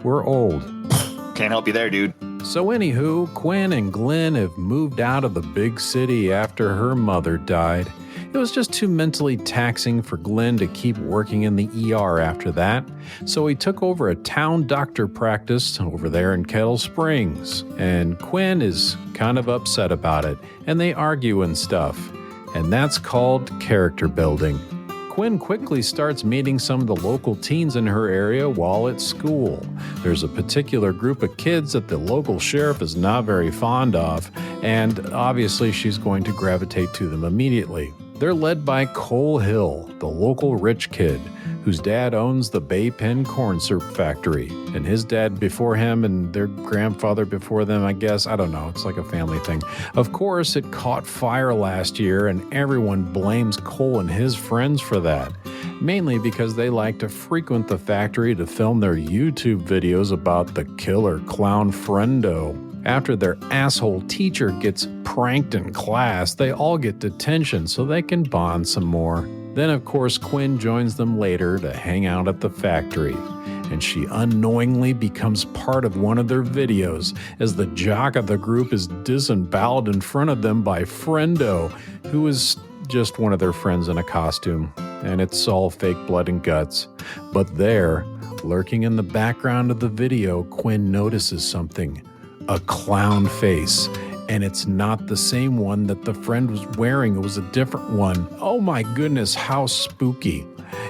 We're old. Can't help you there, dude. So anywho, Quinn and Glenn have moved out of the big city after her mother died. It was just too mentally taxing for Glenn to keep working in the ER after that, so he took over a town doctor practice over there in Kettle Springs, and Quinn is kind of upset about it, and they argue and stuff, and that's called character building. Quinn quickly starts meeting some of the local teens in her area while at school. There's a particular group of kids that the local sheriff is not very fond of, and obviously she's going to gravitate to them immediately. They're led by Cole Hill, the local rich kid, whose dad owns the Bay Pen corn syrup factory. And his dad before him and their grandfather before them, I guess. I don't know. It's like a family thing. Of course, it caught fire last year, and everyone blames Cole and his friends for that. Mainly because they like to frequent the factory to film their YouTube videos about the killer clown friendo. After their asshole teacher gets pranked in class, they all get detention so they can bond some more. Then, of course, Quinn joins them later to hang out at the factory, and she unknowingly becomes part of one of their videos as the jock of the group is disemboweled in front of them by Friendo, who is just one of their friends in a costume, and it's all fake blood and guts. But there, lurking in the background of the video, Quinn notices something. A clown face, and it's not the same one that the friend was wearing. It was a different one. Oh my goodness, how spooky.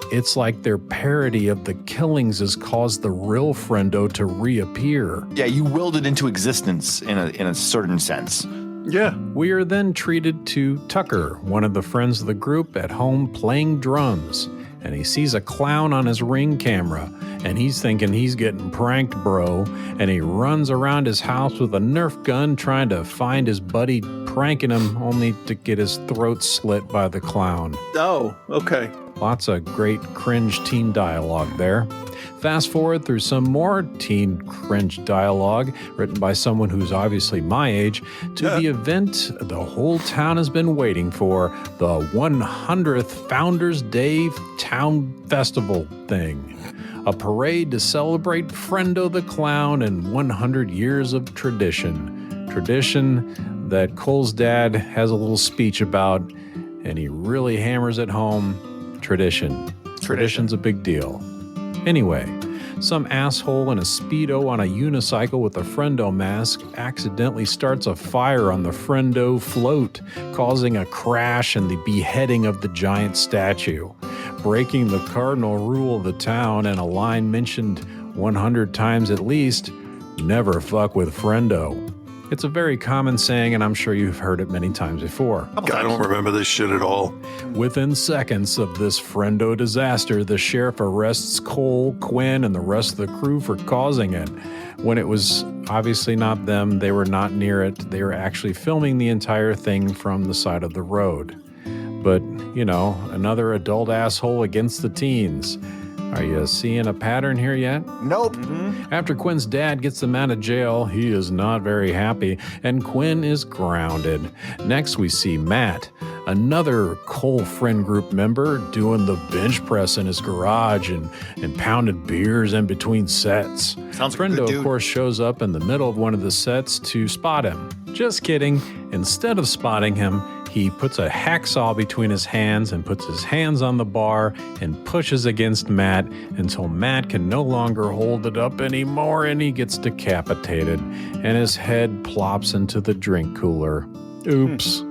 It's like their parody of the killings has caused the real friendo to reappear. Yeah, you willed it into existence in a certain sense. Yeah. We are then treated to Tucker, one of the friends of the group, at home playing drums, and he sees a clown on his Ring camera, and he's thinking he's getting pranked, bro, and he runs around his house with a Nerf gun trying to find his buddy pranking him, only to get his throat slit by the clown. Oh, okay. Lots of great cringe teen dialogue there. Fast forward through some more teen cringe dialogue written by someone who's obviously my age to the event the whole town has been waiting for, the 100th Founders Day Town Festival thing. A parade to celebrate Friendo the Clown and 100 years of tradition. Tradition that Cole's dad has a little speech about, and he really hammers it home. Tradition. Tradition's a big deal. Anyway, some asshole in a Speedo on a unicycle with a Friendo mask accidentally starts a fire on the Friendo float, causing a crash and the beheading of the giant statue, breaking the cardinal rule of the town and a line mentioned 100 times at least, never fuck with Friendo. It's a very common saying, and I'm sure you've heard it many times before. I don't remember this shit at all. Within seconds of this Friendo disaster, the sheriff arrests Cole, Quinn, and the rest of the crew for causing it. When it was obviously not them, they were not near it. They were actually filming the entire thing from the side of the road. But, you know, another adult asshole against the teens. Are you seeing a pattern here yet? Nope. After Quinn's dad gets them out of jail, he is not very happy, and Quinn is grounded. Next, we see Matt, another Cole friend group member, doing the bench press in his garage and pounding beers in between sets. Sounds like a Friendo, good dude. of course, shows up in the middle of one of the sets to spot him. Just kidding. Instead of spotting him, he puts a hacksaw between his hands and puts his hands on the bar and pushes against Matt until Matt can no longer hold it up anymore and he gets decapitated and his head plops into the drink cooler. Oops.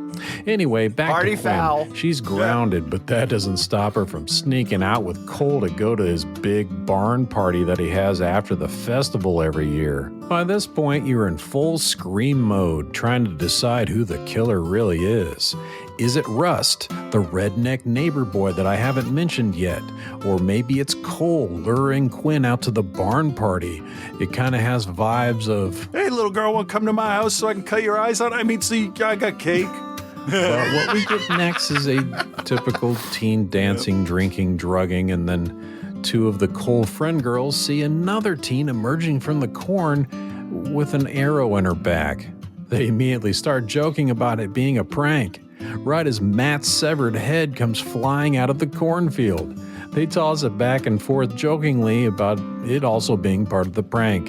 Anyway, back Party to Quinn. foul. She's grounded, but that doesn't stop her from sneaking out with Cole to go to his big barn party that he has after the festival every year. By this point, you're in full scream mode, trying to decide who the killer really is. Is it Rust, the redneck neighbor boy that I haven't mentioned yet? Or maybe it's Cole luring Quinn out to the barn party. It kind of has vibes of, Hey, little girl, want to come to my house so I can cut your eyes out? I mean, see, I got cake. well, what we get next is a typical teen dancing, drinking, drugging, and then two of the Cole friend girls see another teen emerging from the corn with an arrow in her back. They immediately start joking about it being a prank, right as Matt's severed head comes flying out of the cornfield. They toss it back and forth jokingly about it also being part of the prank.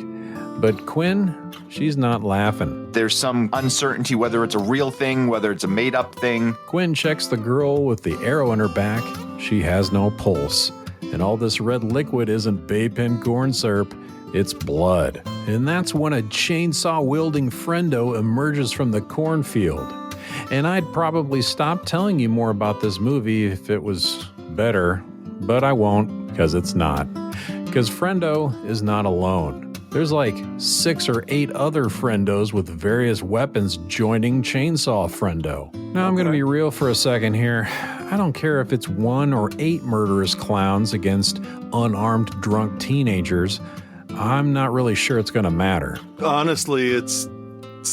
But Quinn, she's not laughing. There's some uncertainty whether it's a real thing, whether it's a made-up thing. Quinn checks the girl with the arrow in her back. She has no pulse. And all this red liquid isn't Bay-Pin corn syrup, it's blood. And that's when a chainsaw-wielding friendo emerges from the cornfield. And I'd probably stop telling you more about this movie if it was better, but I won't, because it's not. Because friendo is not alone. There's like 6 or 8 other friendos with various weapons joining Chainsaw Friendo. Now I'm going to be real for a second here. I don't care if it's 1 or 8 murderous clowns against unarmed drunk teenagers. I'm not really sure it's going to matter. Honestly, it's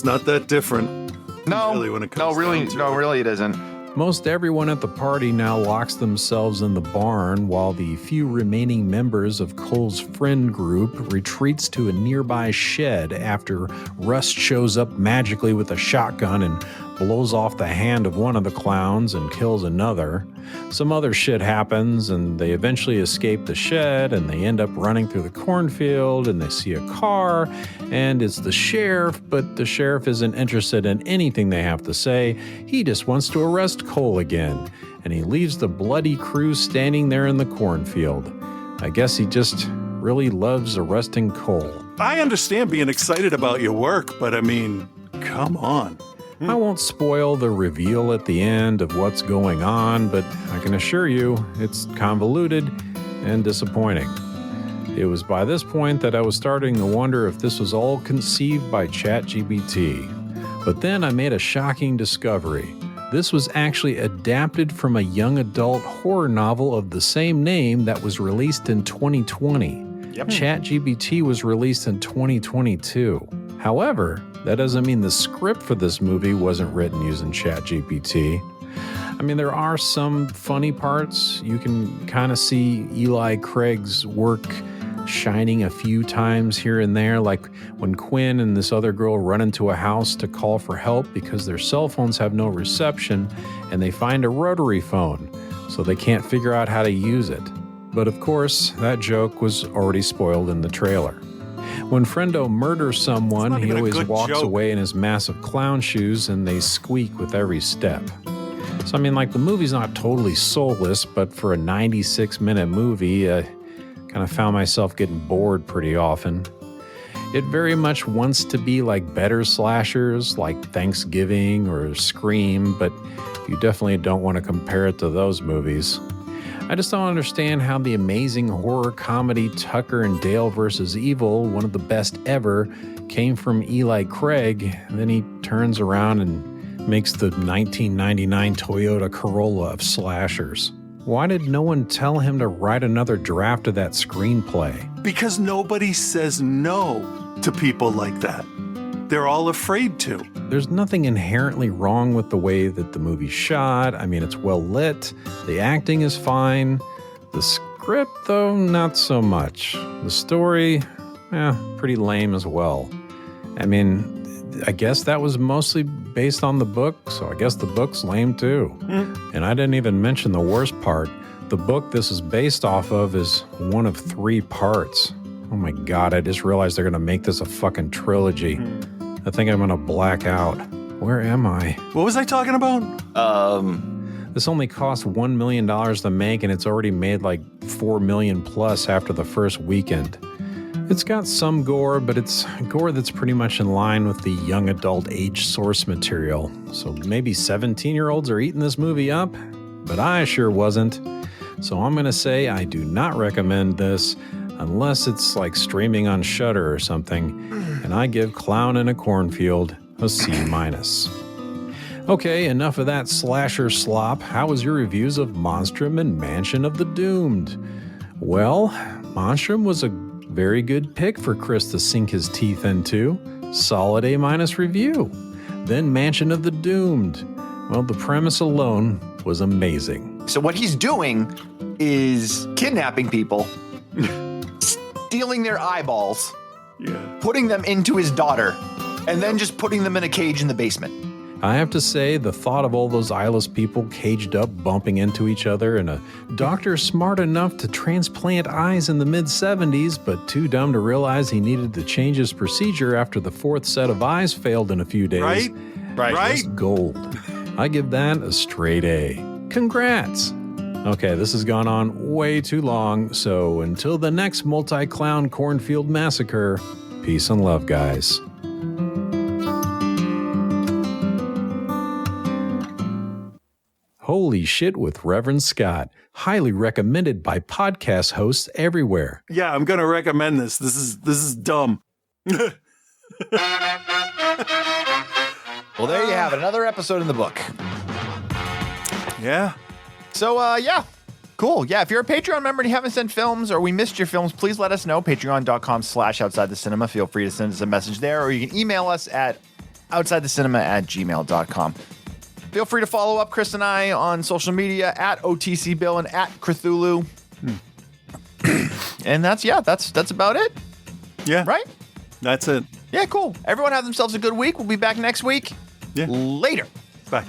not that different. No, Really, when it comes really it isn't. Most everyone at the party now locks themselves in the barn while the few remaining members of Cole's friend group retreats to a nearby shed after Rust shows up magically with a shotgun and blows off the hand of one of the clowns and kills another. Some other shit happens and they eventually escape the shed and they end up running through the cornfield and they see a car and it's the sheriff, but the sheriff isn't interested in anything they have to say. He just wants to arrest Cole again and he leaves the bloody crew standing there in the cornfield. I guess he just really loves arresting Cole. I understand being excited about your work, but I mean, come on. I won't spoil the reveal at the end of what's going on, but I can assure you it's convoluted and disappointing. It was by this point that I was starting to wonder if this was all conceived by ChatGPT. But then I made a shocking discovery. This was actually adapted from a young adult horror novel of the same name that was released in 2020. Yep. ChatGPT was released in 2022. However, that doesn't mean the script for this movie wasn't written using ChatGPT. I mean, there are some funny parts. You can kind of see Eli Craig's work shining a few times here and there, like when Quinn and this other girl run into a house to call for help because their cell phones have no reception and they find a rotary phone, so they can't figure out how to use it. But of course, that joke was already spoiled in the trailer. When Friendo murders someone, he always walks away in his massive clown shoes and they squeak with every step. So, I mean, like, the movie's not totally soulless, but for a 96-minute movie, I kind of found myself getting bored pretty often. It very much wants to be like better slashers, like Thanksgiving or Scream, but you definitely don't want to compare it to those movies. I just don't understand how the amazing horror comedy Tucker and Dale vs. Evil, one of the best ever, came from Eli Craig, and then he turns around and makes the 1999 Toyota Corolla of slashers. Why did no one tell him to write another draft of that screenplay? Because nobody says no to people like that. They're all afraid to. There's nothing inherently wrong with the way that the movie's shot. I mean, it's well lit. The acting is fine. The script, though, not so much. The story, pretty lame as well. I mean, I guess that was mostly based on the book, so I guess the book's lame too. And I didn't even mention the worst part. The book this is based off of is one of 3 parts. Oh my God, I just realized they're going to make this a fucking trilogy. I think I'm going to black out. Where am I? What was I talking about? This only cost $1 million to make, and it's already made like $4 million plus after the first weekend. It's got some gore, but it's gore that's pretty much in line with the young adult age source material. So maybe 17-year-olds are eating this movie up, but I sure wasn't. So I'm going to say I do not recommend this unless it's like streaming on Shudder or something, and I give Clown in a Cornfield a C-. Okay, enough of that slasher slop. How was your reviews of Monstrum and Mansion of the Doomed? Well, Monstrum was a very good pick for Chris to sink his teeth into. Solid A- review. Then Mansion of the Doomed. Well, the premise alone was amazing. So what he's doing is kidnapping people, stealing their eyeballs, putting them into his daughter, and then just putting them in a cage in the basement. I have to say, the thought of all those eyeless people caged up bumping into each other and a doctor smart enough to transplant eyes in the mid-70s but too dumb to realize he needed to change his procedure after the fourth set of eyes failed in a few days. Right. Just gold. I give that a straight A. Congrats. Okay, this has gone on way too long, so until the next multi-clown cornfield massacre, peace and love, guys. Holy Shit with Reverend Scott. Highly recommended by podcast hosts everywhere. Yeah, I'm going to recommend this. This is dumb. Well, there you have it. Another episode in the book. Yeah. So, yeah. Cool. Yeah, if you're a Patreon member and you haven't sent films or we missed your films, please let us know. Patreon.com/OutsideTheCinema. Feel free to send us a message there, or you can email us at OutsideTheCinema@gmail.com. Feel free to follow up Chris and I on social media at OTC Bill and at Cthulhu. And that's about it. Yeah. Right? That's it. Yeah, cool. Everyone have themselves a good week. We'll be back next week. Yeah. Later. Bye.